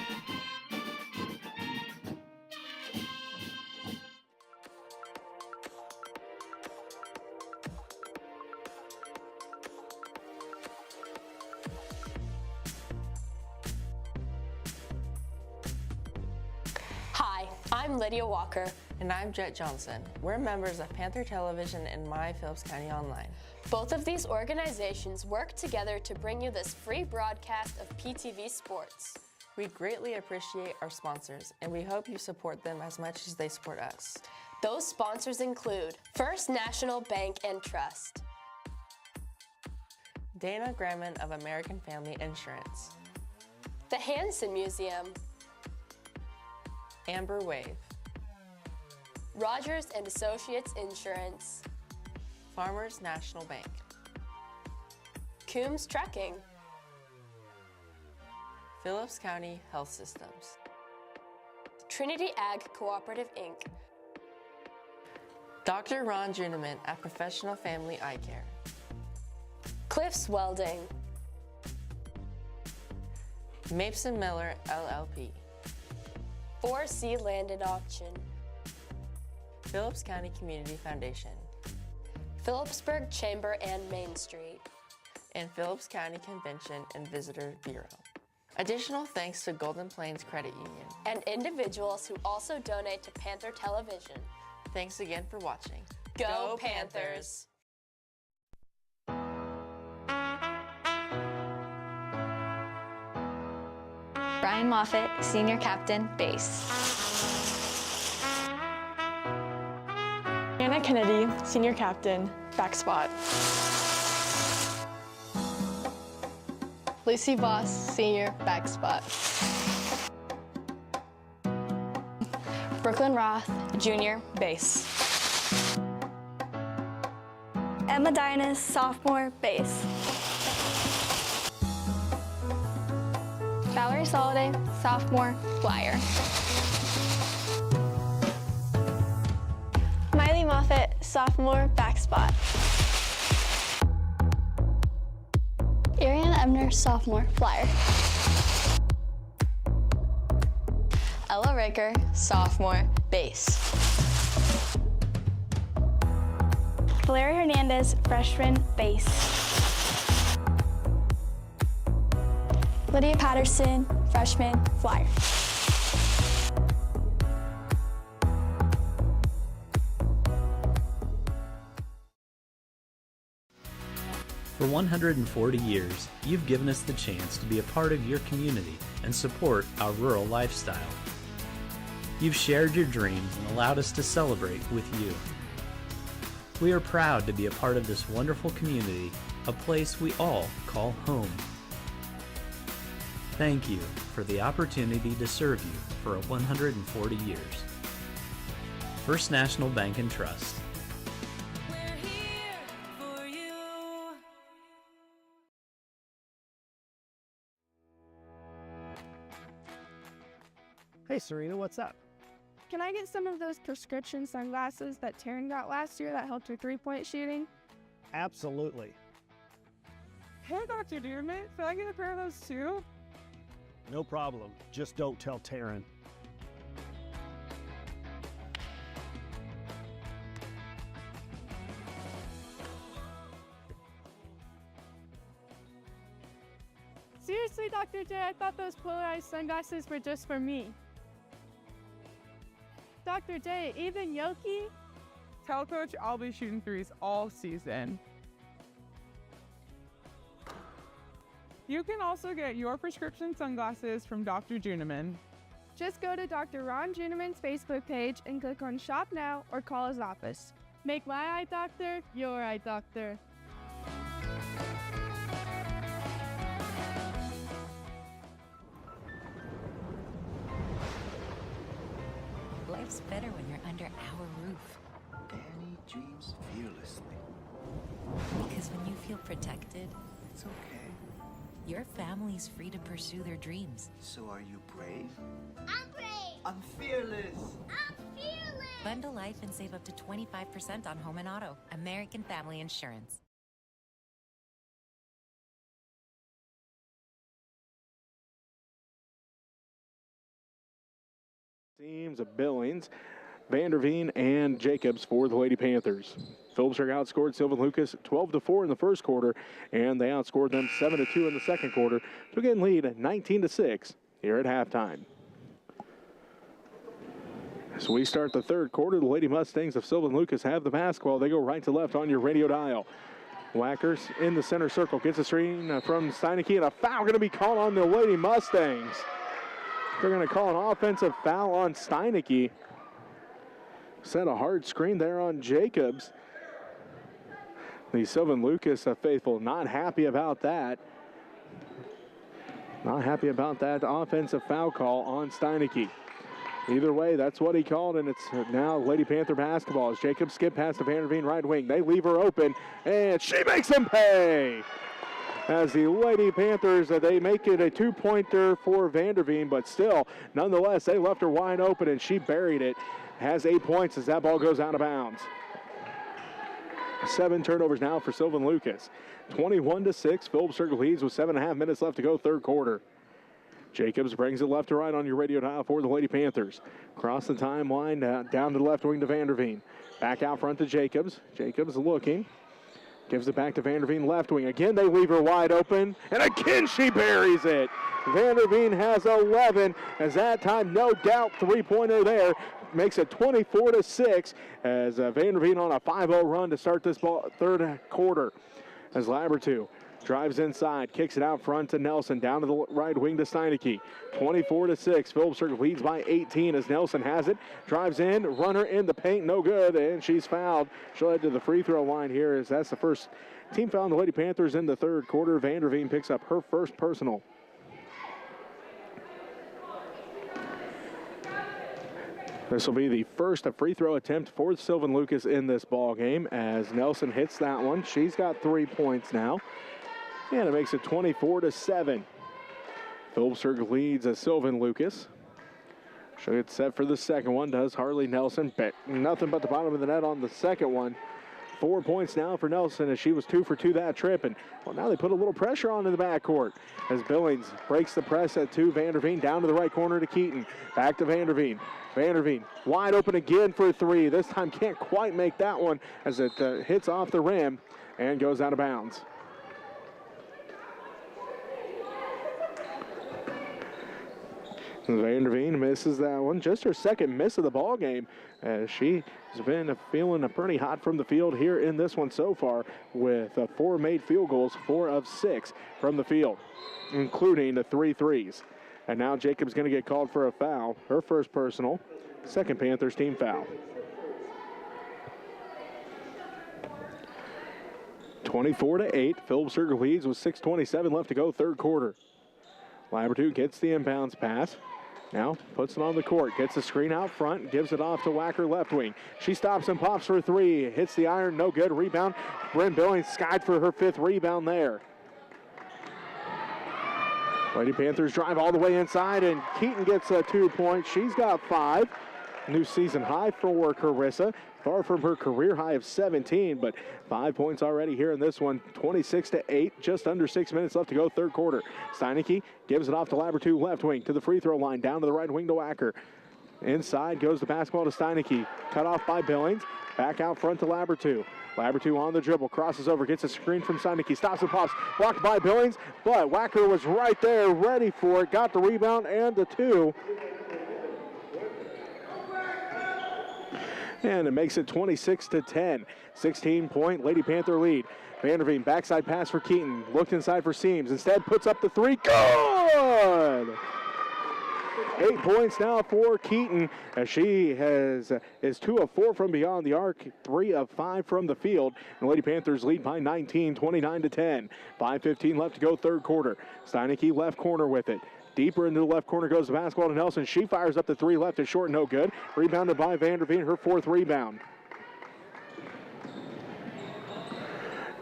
Hi, I'm Lydia Walker. And I'm Jet Johnson. We're members of Panther Television and My Phillips County Online. Both of these organizations work together to bring you this free broadcast of PTV Sports. We greatly appreciate our sponsors, and we hope you support them as much as they support us. Those sponsors include First National Bank and Trust, Dana Graham of American Family Insurance, the Hansen Museum, Amber Wave, Rogers and Associates Insurance, Farmers National Bank, Coombs Trucking, Phillips County Health Systems, Trinity Ag Cooperative Inc., Dr. Ron Juneman at Professional Family Eye Care, Cliffs Welding, Mapeson Miller LLP, 4C Land and Auction, Phillips County Community Foundation, Phillipsburg Chamber and Main Street, and Phillips County Convention and Visitor Bureau. Additional thanks to Golden Plains Credit Union and individuals who also donate to Panther Television. Thanks again for watching. Go Panthers! Brian Moffitt, senior captain, bass. Anna Kennedy, senior captain, back spot. Lucy Voss, senior, back spot. Brooklyn Roth, junior, bass. Emma Dynas, sophomore, bass. Valerie Soliday, sophomore, flyer. Miley Moffitt, sophomore, back spot. Ariane Ebner, sophomore, flyer. Ella Raker, sophomore, bass. Valeria Hernandez, freshman, bass. Lydia Patterson, freshman, flyer. For 140 years, you've given us the chance to be a part of your community and support our rural lifestyle. You've shared your dreams and allowed us to celebrate with you. We are proud to be a part of this wonderful community, a place we all call home. Thank you for the opportunity to serve you for 140 years. First National Bank and Trust. Hey Serena, what's up? Can I get some of those prescription sunglasses that Taryn got last year that helped her three-point shooting? Absolutely. Hey, Dr. Dearman, can I get a pair of those too? No problem. Just don't tell Taryn. Seriously, Dr. J, I thought those polarized sunglasses were just for me. Dr. J, even Yoki? Tell Coach I'll be shooting threes all season. You can also get your prescription sunglasses from Dr. Juneman. Just go to Dr. Ron Juneman's Facebook page and click on Shop Now or call his office. Make my eye doctor your eye doctor. Life's better when you're under our roof. Danny dreams fearlessly. Because when you feel protected, It's okay. your family's free to pursue their dreams. So are you brave? I'm brave. I'm fearless. I'm fearless. Bundle life and save up to 25% on home and auto. American Family Insurance. Teams of Billings, Vanderveen, and Jacobs for the Lady Panthers. Phillipsburg outscored Sylvan-Lucas 12-4 in the first quarter, and they outscored them 7-2 in the second quarter to again lead 19-6 here at halftime. So we start the third quarter. The Lady Mustangs of Sylvan-Lucas have the basketball. They go right to left on your radio dial. Wackers in the center circle, gets a screen from Steineke, and a foul going to be called on the Lady Mustangs. They're going to call an offensive foul on Steineke. Set a hard screen there on Jacobs. The Sylvan-Lucas faithful not happy about that. Not happy about that offensive foul call on Steineke. Either way, that's what he called, and it's now Lady Panther basketball as Jacobs skip past the Vanderveen right wing. They leave her open, and she makes them pay. As the Lady Panthers, they make it a two-pointer for Vanderveen, but still, nonetheless, they left her wide open, and she buried it. Has 8 points as that ball goes out of bounds. 7 turnovers now for Sylvan-Lucas. 21-6, Phillipsburg leads with 7.5 minutes left to go, third quarter. Jacobs brings it left to right on your radio dial for the Lady Panthers. Cross the timeline, down to the left wing to Vanderveen. Back out front to Jacobs. Jacobs looking. Gives it back to Vanderveen, left wing. Again, they leave her wide open, and again she buries it. Vanderveen has 11, as that time, no doubt, three-pointer there. Makes it 24-6 as Vanderveen on a 5-0 run to start this third quarter. As Labertu drives inside, kicks it out front to Nelson, down to the right wing to Steineke. 24-6, Phillipsburg leads by 18 as Nelson has it, drives in, runner in the paint, no good, and she's fouled. She'll head to the free throw line here as that's the first team foul on the Lady Panthers in the third quarter. Vanderveen picks up her first personal. This will be the first free throw attempt for Sylvan-Lucas in this ball game as Nelson hits that one. She's got 3 points now, and it makes it 24-7. Phillipsburg leads Sylvan-Lucas. She'll get set for the second one, does Harley Nelson. Nothing but the bottom of the net on the second one. 4 points now for Nelson as she was 2 for 2 that trip. And well, now they put a little pressure on in the backcourt as Billings breaks the press at 2. Vanderveen down to the right corner to Keaton. Back to Vanderveen. Vanderveen wide open again for 3. This time can't quite make that one as it hits off the rim and goes out of bounds. Vanderveen misses that one. Just her second miss of the ball game as she has been feeling pretty hot from the field here in this one so far with 4 made field goals, 4 of 6 from the field, including the 3 threes. And now Jacob's going to get called for a foul, her first personal, second Panthers team foul. 24-8, Phillipsburg leads with 6:27 left to go, third quarter. Labertu gets the inbounds pass. Now puts it on the court, gets the screen out front, gives it off to Wacker left wing. She stops and pops for 3, hits the iron, no good, rebound. Bryn Billings skied for her 5th rebound there. Lady Panthers drive all the way inside, and Keaton gets 2 points. She's got 5. New season high for Carissa. Far from her career high of 17, but 5 points already here in this one. 26-8, just under 6 minutes left to go, third quarter. Steineke gives it off to Labertu left wing to the free throw line, down to the right wing to Wacker. Inside goes the basketball to Steineke. Cut off by Billings. Back out front to Labertu. Labertu on the dribble, crosses over, gets a screen from Steineke, stops and pops, blocked by Billings, but Wacker was right there, ready for it, got the rebound and the 2. And it makes it 26-10. 16-point Lady Panther lead. Vanderveen, backside pass for Keaton. Looked inside for Seams. Instead, puts up the 3. Good! 8 points now for Keaton, as she is 2 of 4 from beyond the arc, 3 of 5 from the field. The Lady Panthers lead by 19, 29-10. 5:15 left to go, third quarter. Steineke left corner with it. Deeper into the left corner goes the basketball to Nelson. She fires up the 3 left, is short, no good. Rebounded by Vanderveen, her 4th rebound.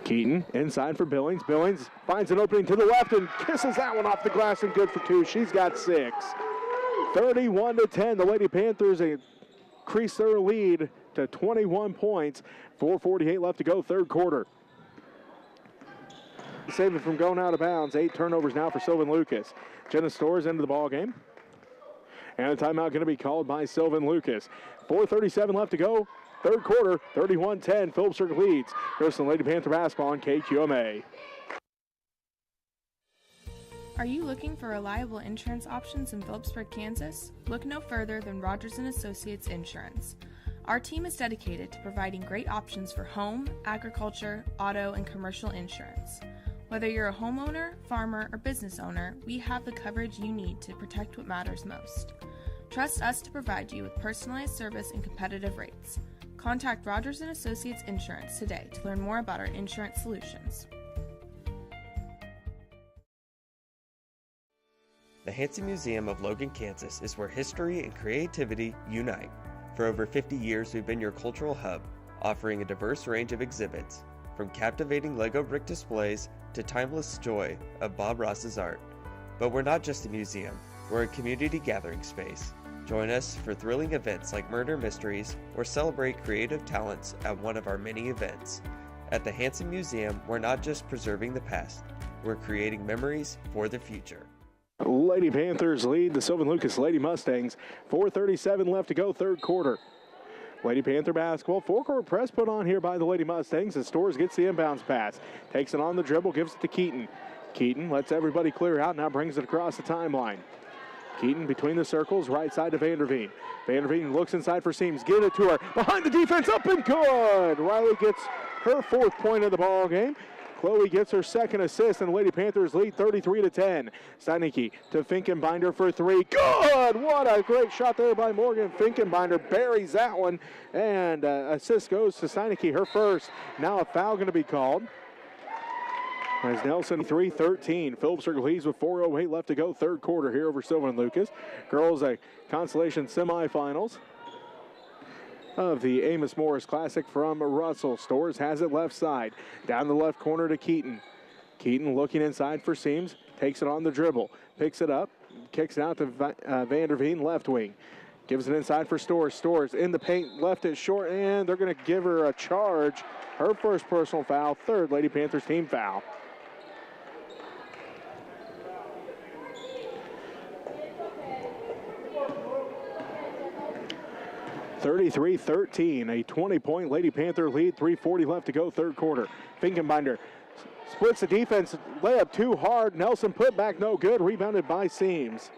Keaton inside for Billings. Billings finds an opening to the left and kisses that one off the glass and good for 2. She's got 6. 31-10. The Lady Panthers increase their lead to 21 points. 4:48 left to go, third quarter. Save it from going out of bounds. 8 turnovers now for Sylvan-Lucas. Jenna Storrs into the ball game. And a timeout going to be called by Sylvan-Lucas. 4:37 left to go. Third quarter, 31-10. Phillipsburg leads. Here's some Lady Panther basketball on KQMA. Are you looking for reliable insurance options in Phillipsburg, Kansas? Look no further than Rogers & Associates Insurance. Our team is dedicated to providing great options for home, agriculture, auto, and commercial insurance. Whether you're a homeowner, farmer, or business owner, we have the coverage you need to protect what matters most. Trust us to provide you with personalized service and competitive rates. Contact Rogers & Associates Insurance today to learn more about our insurance solutions. The Hansen Museum of Logan, Kansas is where history and creativity unite. For over 50 years, we've been your cultural hub, offering a diverse range of exhibits, from captivating Lego brick displays to timeless joy of Bob Ross's art. But we're not just a museum, we're a community gathering space. Join us for thrilling events like Murder Mysteries or celebrate creative talents at one of our many events. At the Hansen Museum, we're not just preserving the past, we're creating memories for the future. Lady Panthers lead the Sylvan-Lucas Lady Mustangs. 4:37 left to go, third quarter. Lady Panther basketball, four-court press put on here by the Lady Mustangs as Storrs gets the inbounds pass. Takes it on the dribble, gives it to Keaton. Keaton lets everybody clear out, now brings it across the timeline. Keaton between the circles, right side to Vanderveen. Vanderveen looks inside for Seams, get it to her. Behind the defense, up and good! Riley gets her 4th point of the ball game. Chloe gets her 2nd assist, and the Lady Panthers lead 33-10. Steineke to Finkenbinder for 3. Good! What a great shot there by Morgan. Finkenbinder buries that one, and assist goes to Steineke, her 1st. Now a foul going to be called. As Nelson 3-13. Phillipsburg leads with 4:08 left to go, third quarter here over Sylvan-Lucas. Girls a consolation semifinals of the Amos-Morris Classic from Russell. Storrs has it left side. Down the left corner to Keaton. Keaton looking inside for Seams. Takes it on the dribble. Picks it up. Kicks it out to Vanderveen, left wing. Gives it inside for Storrs. Storrs in the paint, left it short, and they're going to give her a charge. Her 1st personal foul, 3rd Lady Panthers team foul. (33-13), a 20-point Lady Panther lead, 3:40 left to go, third quarter. Finkenbinder splits the defense, layup too hard. Nelson put back, no good, rebounded by Seams.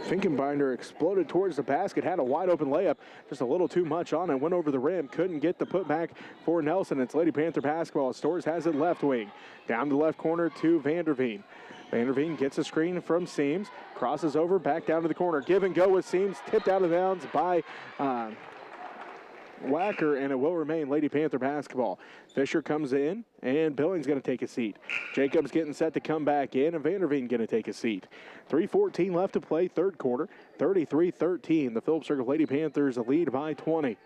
Finkenbinder exploded towards the basket, had a wide open layup, just a little too much on it, went over the rim, couldn't get the putback for Nelson. It's Lady Panther basketball. Storrs has it left wing, down the left corner to Vanderveen. Vanderveen gets a screen from Seams, crosses over, back down to the corner. Give and go with Seams, tipped out of bounds by Wacker, and it will remain Lady Panther basketball. Fisher comes in, and Billings going to take a seat. Jacobs getting set to come back in, and Vanderveen going to take a seat. 3:14 left to play, third quarter, 33-13. The Phillipsburg Lady Panthers lead by 20.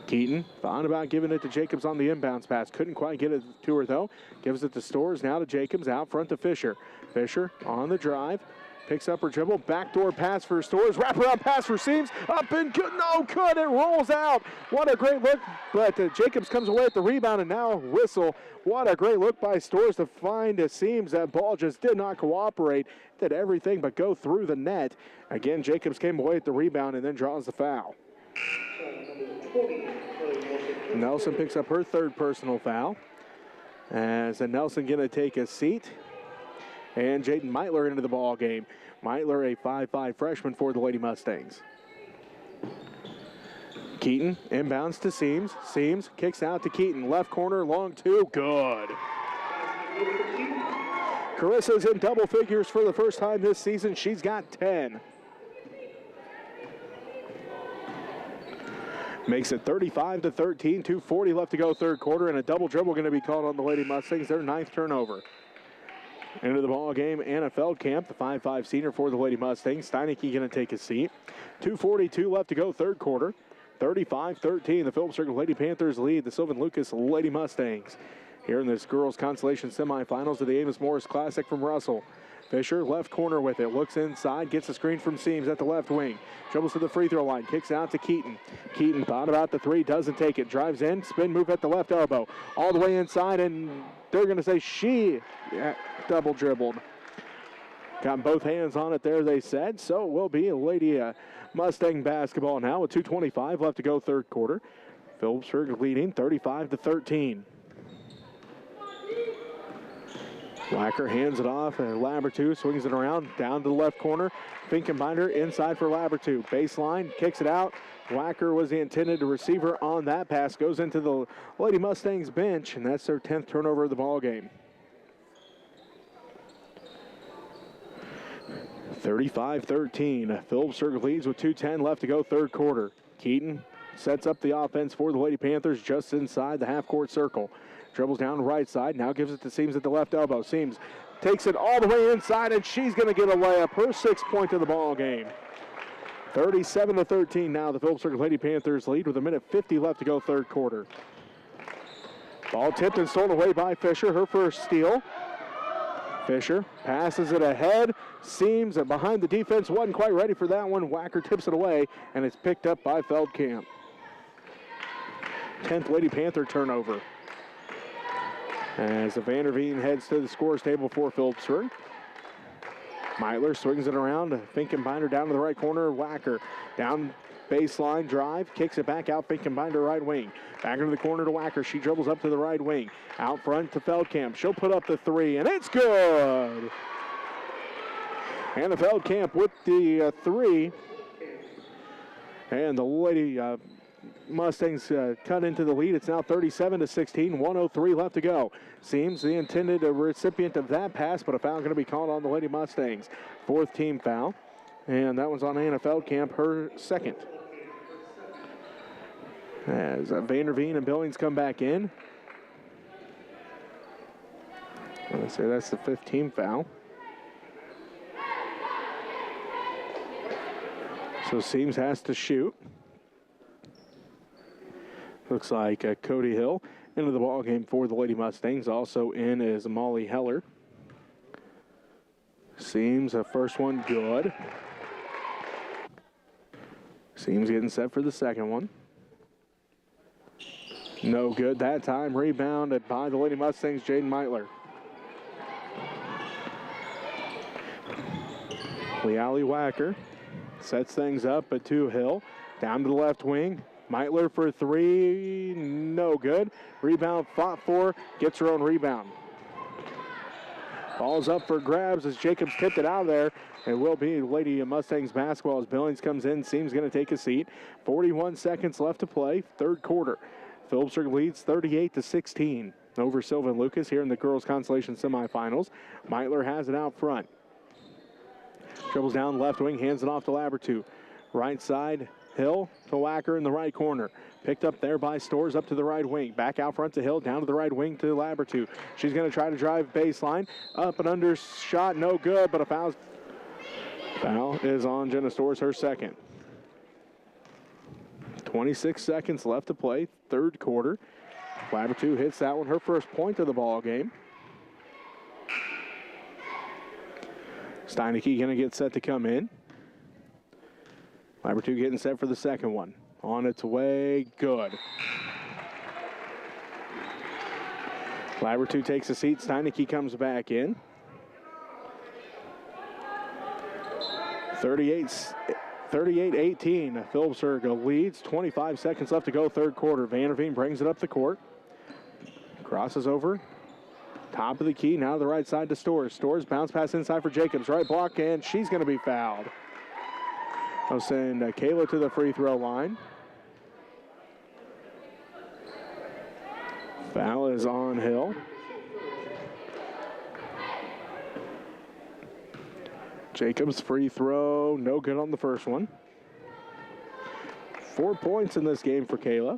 Keaton thought about giving it to Jacobs on the inbounds pass. Couldn't quite get it to her, though. Gives it to Storrs, now to Jacobs, out front to Fisher. Fisher on the drive. Picks up her dribble. Backdoor pass for Storrs. Wraparound pass for Seams. Up and good. No good. It rolls out. What a great look. But Jacobs comes away at the rebound and now whistle. What a great look by Storrs to find Seams. That ball just did not cooperate. Did everything but go through the net. Again, Jacobs came away at the rebound and then draws the foul. Nelson picks up her 3rd personal foul. As Nelson going to take a seat. And Jaden Meitler into the ball game. Meitler, a 5'5" freshman for the Lady Mustangs. Keaton inbounds to Seams. Seams kicks out to Keaton. Left corner, long 2, good. Carissa's in double figures for the first time this season. She's got 10. Makes it 35-13, 2:40 left to go third quarter, and a double dribble going to be called on the Lady Mustangs, their 9th turnover. Into the ball game, Anna Feldkamp, the 5'5 senior for the Lady Mustangs. Steineke going to take a seat. 2:42 left to go third quarter. 35-13, the Phillips Circle Lady Panthers lead the Sylvan-Lucas Lady Mustangs. Here in this girls' consolation semifinals of the Amos-Morris Classic from Russell. Fisher, left corner with it, looks inside, gets a screen from Seams at the left wing. Dribbles to the free throw line, kicks it out to Keaton. Keaton thought about the three, doesn't take it. Drives in, spin move at the left elbow. All the way inside, and they're going to say she double dribbled. Got both hands on it there, they said. So it will be a Lady Mustang basketball now with 2:25 left to go third quarter. Phillipsburg leading 35-13. Wacker hands it off, and Labertu swings it around, down to the left corner. Finkenbinder inside for Labertu. Baseline, kicks it out. Wacker was the intended receiver on that pass. Goes into the Lady Mustangs bench, and that's their 10th turnover of the ball game. 35-13. Phillipsburg leads with 2:10 left to go third quarter. Keaton sets up the offense for the Lady Panthers just inside the half-court circle. Dribbles down the right side, now gives it to Seams at the left elbow. Seams takes it all the way inside, and she's going to get a layup. Her 6th point of the ball game. 37-13 now. The Phillipsburg Lady Panthers lead with 1:50 left to go third quarter. Ball tipped and stolen away by Fisher. Her first steal. Fisher passes it ahead. Seams behind the defense. Wasn't quite ready for that one. Wacker tips it away, and it's picked up by Feldkamp. 10th Lady Panther turnover. As Vanderveen heads to the scores table for Phillipsburg. Meitler swings it around. Finkenbinder down to the right corner. Wacker down baseline drive. Kicks it back out. Finkenbinder right wing. Back into the corner to Wacker. She dribbles up to the right wing. Out front to Feldkamp. She'll put up the three, and it's good. Anna Feldkamp with the three. And the Lady Mustangs cut into the lead. It's now 37-16, 1:03 left to go. Seems the intended recipient of that pass, but a foul going to be called on the Lady Mustangs. 4th team foul, and that was on Anna Feldkamp, her 2nd. As Vanderveen and Billings come back in. Let's say that's the 5th team foul. So Seams has to shoot. Looks like Cody Hill into the ball game for the Lady Mustangs. Also in is Molly Heller. Seams a first one good. Seams getting set for the second one. No good that time. Rebounded by the Lady Mustangs, Jaden Meitler. Leali Wacker sets things up at 2 Hill. Down to the left wing. Meitler for 3, no good. Rebound fought for, gets her own rebound. Ball's up for grabs as Jacobs tipped it out of there. It will be Lady Mustangs basketball as Billings comes in. Seems going to take a seat. 41 seconds left to play, third quarter. Phillipsburg leads 38-16 over Sylvan-Lucas here in the girls' consolation semifinals. Meitler has it out front. Dribbles down left wing, hands it off to Labertu. Right side, Hill to Wacker in the right corner. Picked up there by Stores up to the right wing. Back out front to Hill, down to the right wing to Labertu. She's going to try to drive baseline. Up and under shot, no good, but a foul is on Jenna Stores, her 2nd. 26 seconds left to play, third quarter. Labertu hits that one, her first point of the ball game. Steineke going to get set to come in. Labertu getting set for the second one. On its way, good. Labertu takes a seat. Steineke comes back in. 38-18. Phillipsburg leads. 25 seconds left to go, third quarter. Vanderveen brings it up the court. Crosses over. Top of the key, now to the right side to Stores. Stores bounce pass inside for Jacobs. Right block, and she's going to be fouled. I'll send Kayla to the free throw line. Foul is on Hill. Jacobs free throw, no good on the first one. 4 points in this game for Kayla.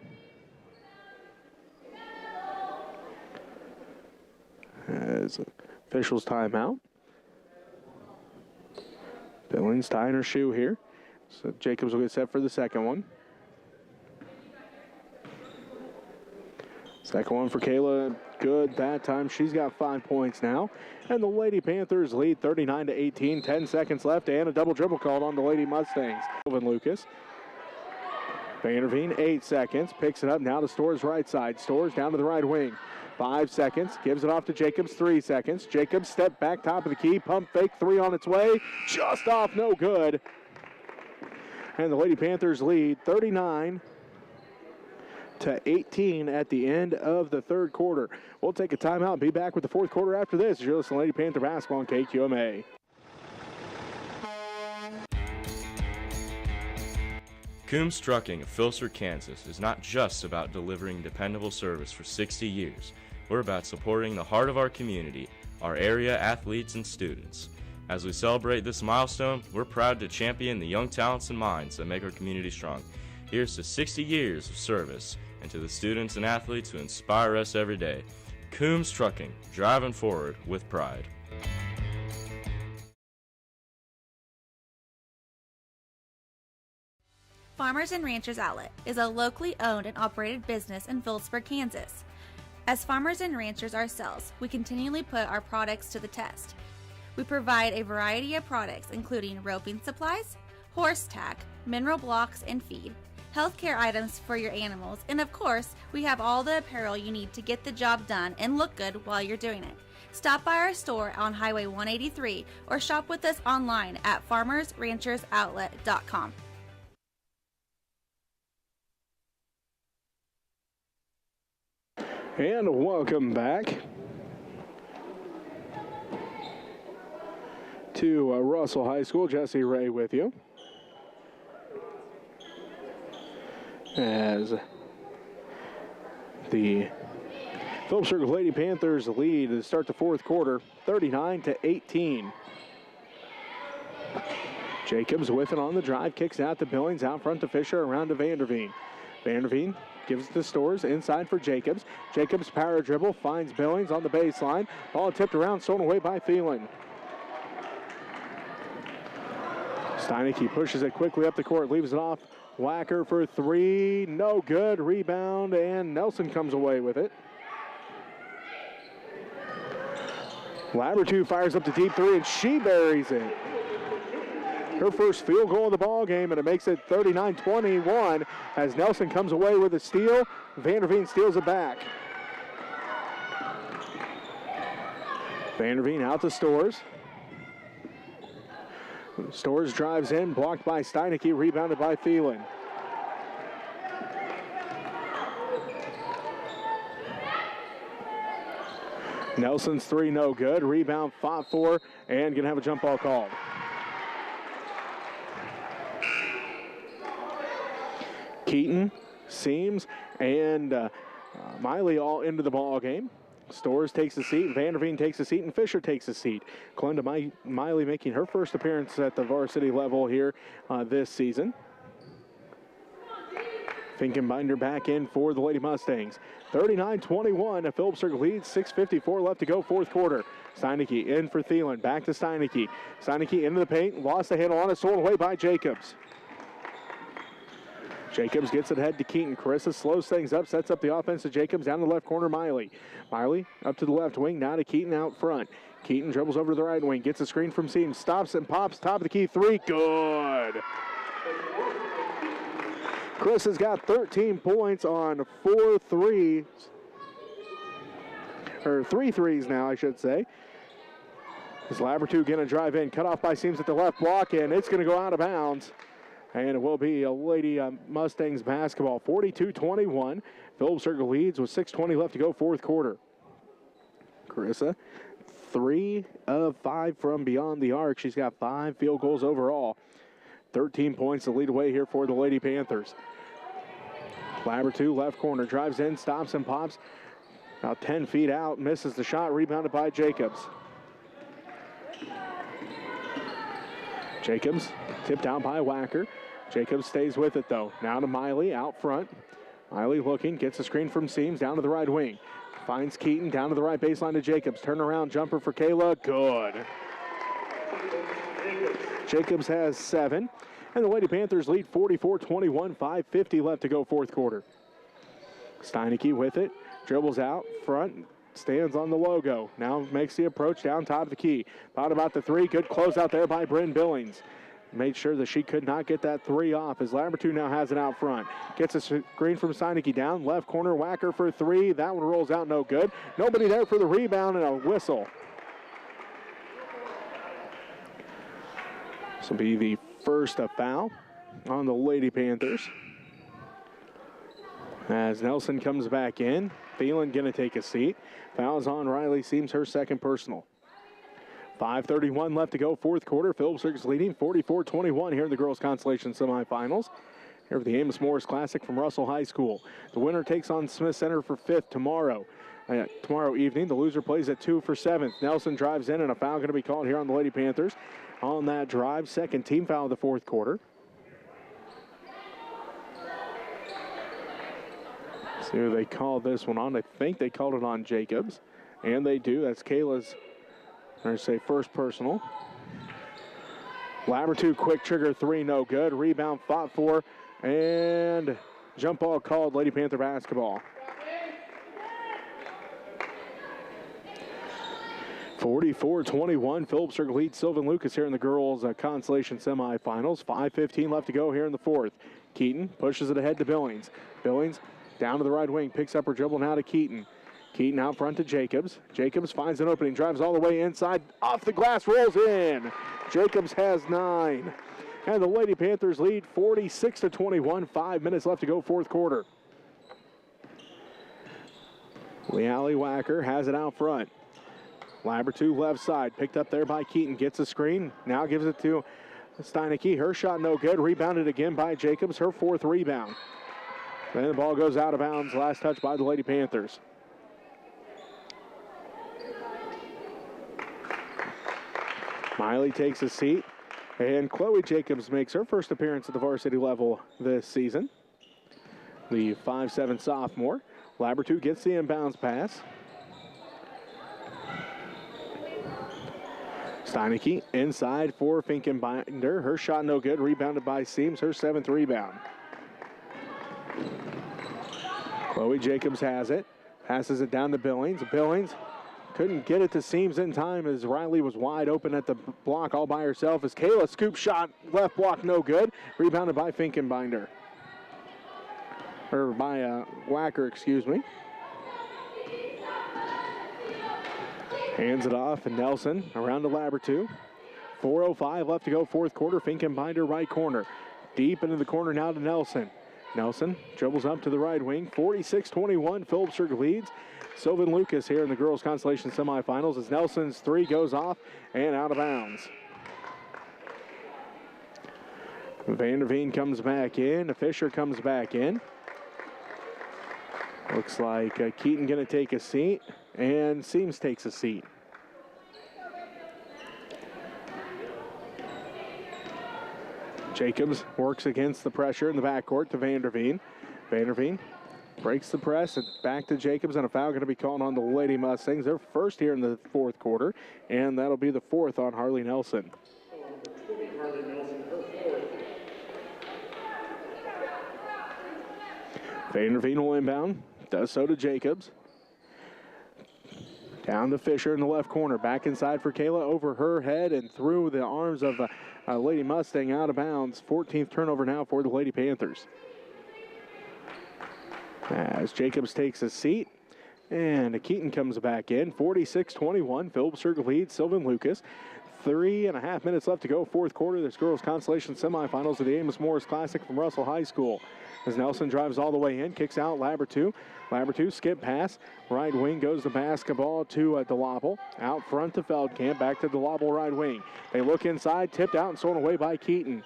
As officials timeout. Billings tying her shoe here. So Jacobs will get set for the second one. Second one for Kayla, good that time. She's got 5 points now. And the Lady Panthers lead 39-18, 10 seconds left, and a double dribble called on the Lady Mustangs. Sylvan-Lucas. Vanderveen, 8 seconds, picks it up now to Storrs' right side. Storrs down to the right wing. 5 seconds, gives it off to Jacobs, 3 seconds. Jacobs step back, top of the key, pump fake, 3 on its way. Just off, no good. And the Lady Panthers lead 39-18 at the end of the third quarter. We'll take a timeout and be back with the fourth quarter after this. You're listening to Lady Panther Basketball on KQMA. Coombs Trucking of Filser, Kansas is not just about delivering dependable service for 60 years. We're about supporting the heart of our community, our area athletes and students. As we celebrate this milestone, we're proud to champion the young talents and minds that make our community strong. Here's to 60 years of service, and to the students and athletes who inspire us every day. Coombs Trucking, driving forward with pride. Farmers and Ranchers Outlet is a locally owned and operated business in Phillipsburg, Kansas. As farmers and ranchers ourselves, we continually put our products to the test. We provide a variety of products including roping supplies, horse tack, mineral blocks and feed, healthcare items for your animals, and of course, we have all the apparel you need to get the job done and look good while you're doing it. Stop by our store on Highway 183 or shop with us online at farmersranchersoutlet.com. And welcome back to Russell High School. Jesse Ray with you. As the Phillipsburg Lady Panthers lead to start the fourth quarter, 39-18. Jacobs with it on the drive, kicks out to Billings, out front to Fisher, around to Vanderveen. Vanderveen gives it to Storrs, inside for Jacobs. Jacobs power dribble, finds Billings on the baseline. Ball tipped around, stolen away by Thielen. Steinecke pushes it quickly up the court, leaves it off. Wacker for 3, no good. Rebound, and Nelson comes away with it. Labertu fires up the deep 3, and she buries it. Her first field goal of the ball game, and it makes it 39-21 as Nelson comes away with a steal. Vanderveen steals it back. Vanderveen out to Storrs. Storrs drives in, blocked by Steinecke, rebounded by Thielen. Nelson's 3, no good. Rebound, fought for, and gonna have a jump ball called. Keaton, Seams, and Miley all into the ball game. Storrs takes a seat, Vanderveen takes a seat, and Fisher takes a seat. Glenda Miley making her first appearance at the varsity level here this season. Finkenbinder back in for the Lady Mustangs. 39-21, Phillipsburg leads, 6:54 left to go, fourth quarter. Steinecke in for Thielen, back to Steinecke. Steinecke into the paint, lost the handle on it, stolen away by Jacobs. Jacobs gets it ahead to Keaton. Carissa slows things up, sets up the offense to Jacobs, down the left corner, Miley. Miley up to the left wing, now to Keaton out front. Keaton dribbles over to the right wing, gets a screen from Seams, stops and pops, top of the key, 3, good. Carissa's got 13 points on 4 threes, or 3 threes now, I should say. Is Labertu going to drive in, cut off by Seams at the left block, and it's going to go out of bounds. And it will be a Lady Mustangs basketball, 42-21. Phillipsburg leads with 6:20 left to go, fourth quarter. Carissa, 3 of 5 from beyond the arc. She's got 5 field goals overall. 13 points to lead away here for the Lady Panthers. Labertu, left corner, drives in, stops and pops. About 10 feet out, misses the shot, rebounded by Jacobs. Jacobs tipped out by Wacker. Jacobs stays with it though. Now to Miley out front. Miley looking, gets a screen from Seams down to the right wing. Finds Keaton down to the right baseline to Jacobs. Turnaround jumper for Kayla. Good. Jacobs has 7. And the Lady Panthers lead 44-21. 5:50 left to go fourth quarter. Steineke with it. Dribbles out front. Stands on the logo. Now makes the approach down top of the key. Thought about the 3. Good close out there by Bryn Billings. Made sure that she could not get that 3 off as Labertu now has it out front. Gets a screen from Steineke down. Left corner, Wacker for 3. That one rolls out no good. Nobody there for the rebound and a whistle. This will be the first foul on the Lady Panthers. As Nelson comes back in. Thielen going to take a seat. Fouls on Riley Seams, her second personal. 5:31 left to go, fourth quarter. Phillipsburg's leading 44-21 here in the girls' consolation semifinals. Here for the Amos-Morris Classic from Russell High School. The winner takes on Smith Center for 5th tomorrow. Tomorrow evening, the loser plays at 2 for 7th. Nelson drives in, and a foul going to be called here on the Lady Panthers. On that drive, second team foul of the fourth quarter. See who they call this one on. I think they called it on Jacobs, and they do. That's Kayla's, I say, first personal. Labertu, quick trigger 3, no good. Rebound fought for, and jump ball called, Lady Panther basketball. 44-21, Phillipsburg leads Sylvan-Lucas here in the girls' consolation semifinals. 5:15 left to go here in the fourth. Keaton pushes it ahead to Billings. Billings down to the right wing, picks up her dribble now to Keaton. Keaton out front to Jacobs. Jacobs finds an opening, drives all the way inside, off the glass, rolls in. Jacobs has 9. And the Lady Panthers lead 46-21, 5 minutes left to go fourth quarter. Leali Wacker has it out front. Labertu left side, picked up there by Keaton, gets a screen, now gives it to Steineke. Her shot no good, rebounded again by Jacobs, her 4th rebound. Then the ball goes out of bounds, last touch by the Lady Panthers. Miley takes a seat, and Chloe Jacobs makes her first appearance at the varsity level this season. The 5'7" sophomore. Labertu gets the inbounds pass. Steineke inside for Finkenbinder. Her shot no good, rebounded by Seams, her 7th rebound. Chloe Jacobs has it, passes it down to Billings. Billings couldn't get it to Seams in time as Riley was wide open at the block all by herself. As Kayla scoop shot, left block no good, rebounded by Finkenbinder. Or by Wacker, excuse me. Hands it off, and Nelson around to Labertu. 4:05 left to go fourth quarter. Finkenbinder right corner. Deep into the corner now to Nelson. Nelson dribbles up to the right wing. 46-21, Phillipsburg leads Sylvan-Lucas here in the girls' consolation semifinals as Nelson's 3 goes off and out of bounds. Vanderveen comes back in. Fisher comes back in. Looks like Keaton going to take a seat, and Seams takes a seat. Jacobs works against the pressure in the backcourt to Vanderveen. Vanderveen breaks the press and back to Jacobs, and a foul going to be called on the Lady Mustangs. They're first here in the fourth quarter, and that'll be the 4th on Harley Nelson. Vanderveen will inbound, does so to Jacobs. Down to Fisher in the left corner, back inside for Kayla, over her head and through the arms of Lady Mustang, out of bounds. 14th turnover now for the Lady Panthers. As Jacobs takes a seat, and Keaton comes back in. 46-21, Phillipsburg leads Sylvan-Lucas. 3.5 minutes left to go, fourth quarter. This girls' consolation semifinals of the Amos-Morris Classic from Russell High School. As Nelson drives all the way in, kicks out Labertu. Labertu, skip pass. Right wing goes the basketball to DeLobble. Out front to Feldkamp, back to DeLobble right wing. They look inside, tipped out and stolen away by Keaton.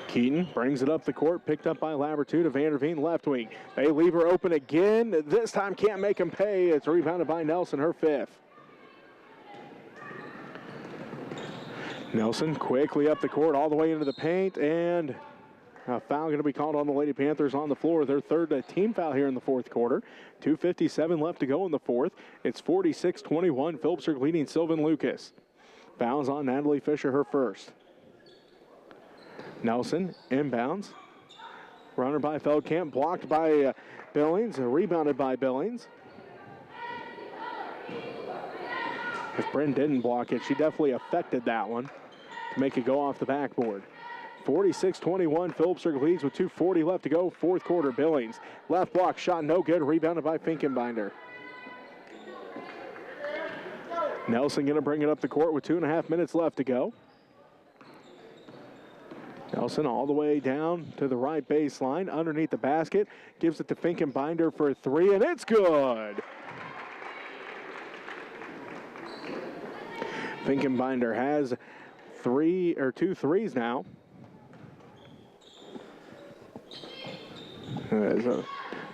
Keaton brings it up the court, picked up by Labertu to Vanderveen left wing. They leave her open again. This time can't make him pay. It's rebounded by Nelson, her 5th. Nelson quickly up the court all the way into the paint, and a foul going to be called on the Lady Panthers on the floor. Their third team foul here in the fourth quarter. 2:57 left to go in the fourth. It's 46-21. Phillipsburg leading Sylvan-Lucas. Fouls on Natalie Fisher, her first. Nelson inbounds. Runner by Feldkamp, blocked by Billings, rebounded by Billings. If Bryn didn't block it, she definitely affected that one to make it go off the backboard. 46-21, Phillipsburg leads with 2:40 left to go, fourth quarter. Billings, left block, shot no good, rebounded by Finkenbinder. Nelson going to bring it up the court with 2.5 minutes left to go. Nelson all the way down to the right baseline, underneath the basket, gives it to Finkenbinder for a three, and it's good. Finkenbinder has two threes now.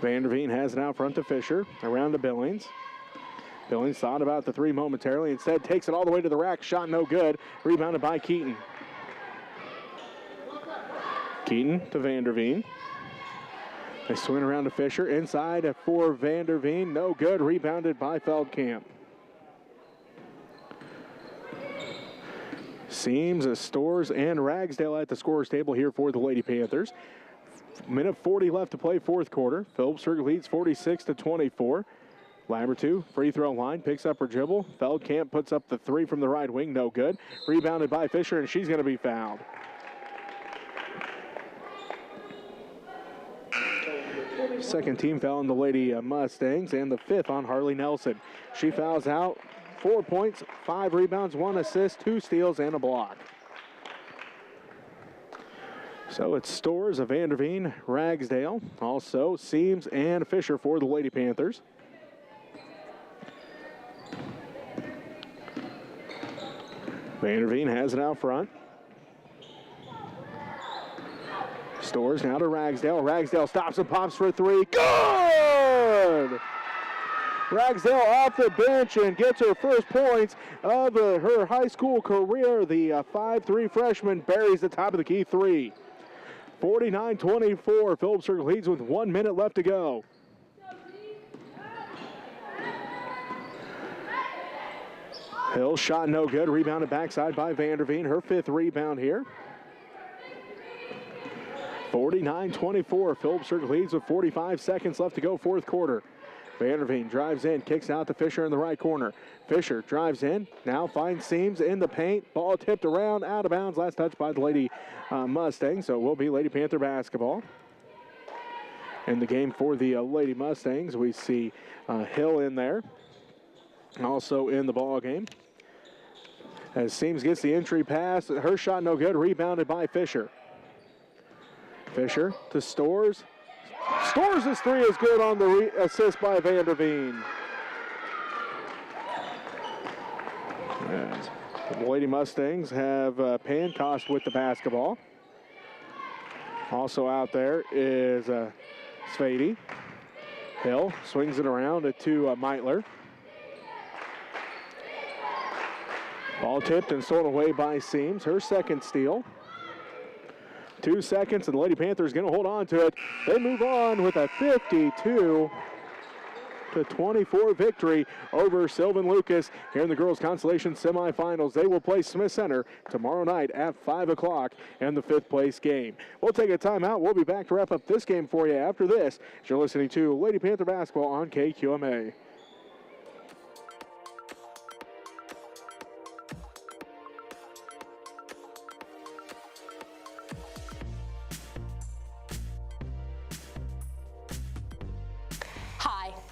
Vanderveen has it out front to Fisher, around to Billings. Billings thought about the three momentarily, instead takes it all the way to the rack, shot no good, rebounded by Keaton. Keaton to Vanderveen. They swing around to Fisher, inside for Vanderveen, no good, rebounded by Feldkamp. Seams, Stores, and Ragsdale at the scorer's table here for the Lady Panthers. Minute 40 left to play, fourth quarter. Phillipsburg leads 46-24. Labertu, free throw line, picks up her dribble. Feldkamp puts up the three from the right wing, no good. Rebounded by Fisher, and she's going to be fouled. Second team foul on the Lady Mustangs, and the fifth on Harley Nelson. She fouls out. 4 points, 5 rebounds, 1 assist, 2 steals, and a block. So it's Stores, Vanderveen, Ragsdale, also Seams and Fisher for the Lady Panthers. Vanderveen has it out front. Stores now to Ragsdale. Ragsdale stops and pops for a three. Good! Ragsdale off the bench and gets her first points of her high school career. The 5'3" freshman buries the top of the key three. 49-24. Phillipsburg leads with 1 minute left to go. Hill shot no good. Rebounded backside by Vanderveen. Her fifth rebound here. 49-24. Phillipsburg leads with 45 seconds left to go, fourth quarter. Vanderveen drives in, kicks out to Fisher in the right corner. Fisher drives in, now finds Seams in the paint. Ball tipped around, out of bounds. Last touch by the Lady Mustangs, so it will be Lady Panther basketball. In the game for the Lady Mustangs, we see Hill in there, also in the ball game. As Seams gets the entry pass, her shot no good, rebounded by Fisher. Fisher to Stores. Stores' three is good on the assist by Vanderveen. The Lady Mustangs have Pancost with the basketball. Also out there is Svady. Hill swings it around to Meitler. Ball tipped and stolen away by Seams. Her second steal. 2 seconds, and the Lady Panthers going to hold on to it. They move on with a 52-24 victory over Sylvan-Lucas here in the girls' consolation semifinals. They will play Smith Center tomorrow night at 5 o'clock in the fifth place game. We'll take a timeout. We'll be back to wrap up this game for you after this. You're listening to Lady Panther Basketball on KQMA.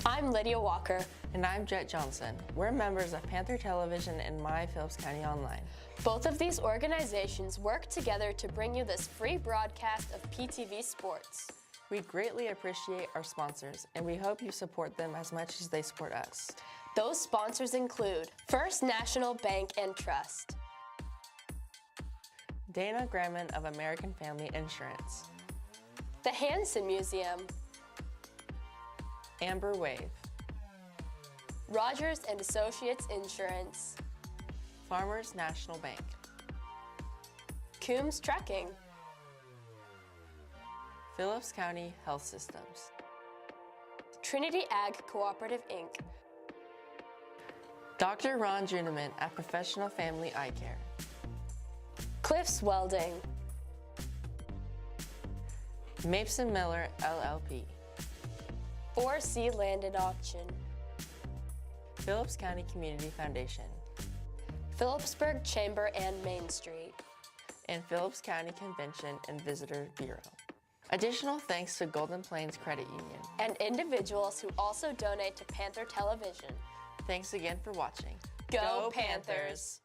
I'm Lydia Walker. And I'm Jet Johnson. We're members of Panther Television and My Phillips County Online. Both of these organizations work together to bring you this free broadcast of PTV sports. We greatly appreciate our sponsors, and we hope you support them as much as they support us. Those sponsors include First National Bank and Trust, Dana Graham of American Family Insurance, the Hansen Museum, Amber Wave, Rogers and Associates Insurance, Farmers National Bank, Coombs Trucking, Phillips County Health Systems, Trinity Ag Cooperative, Inc., Dr. Ron Juneman at Professional Family Eye Care, Cliffs Welding, Mapeson Miller LLP, 4C Land and Auction, Phillips County Community Foundation, Phillipsburg Chamber and Main Street, and Phillips County Convention and Visitor Bureau. Additional thanks to Golden Plains Credit Union and individuals who also donate to Panther Television. Thanks again for watching. Go Panthers!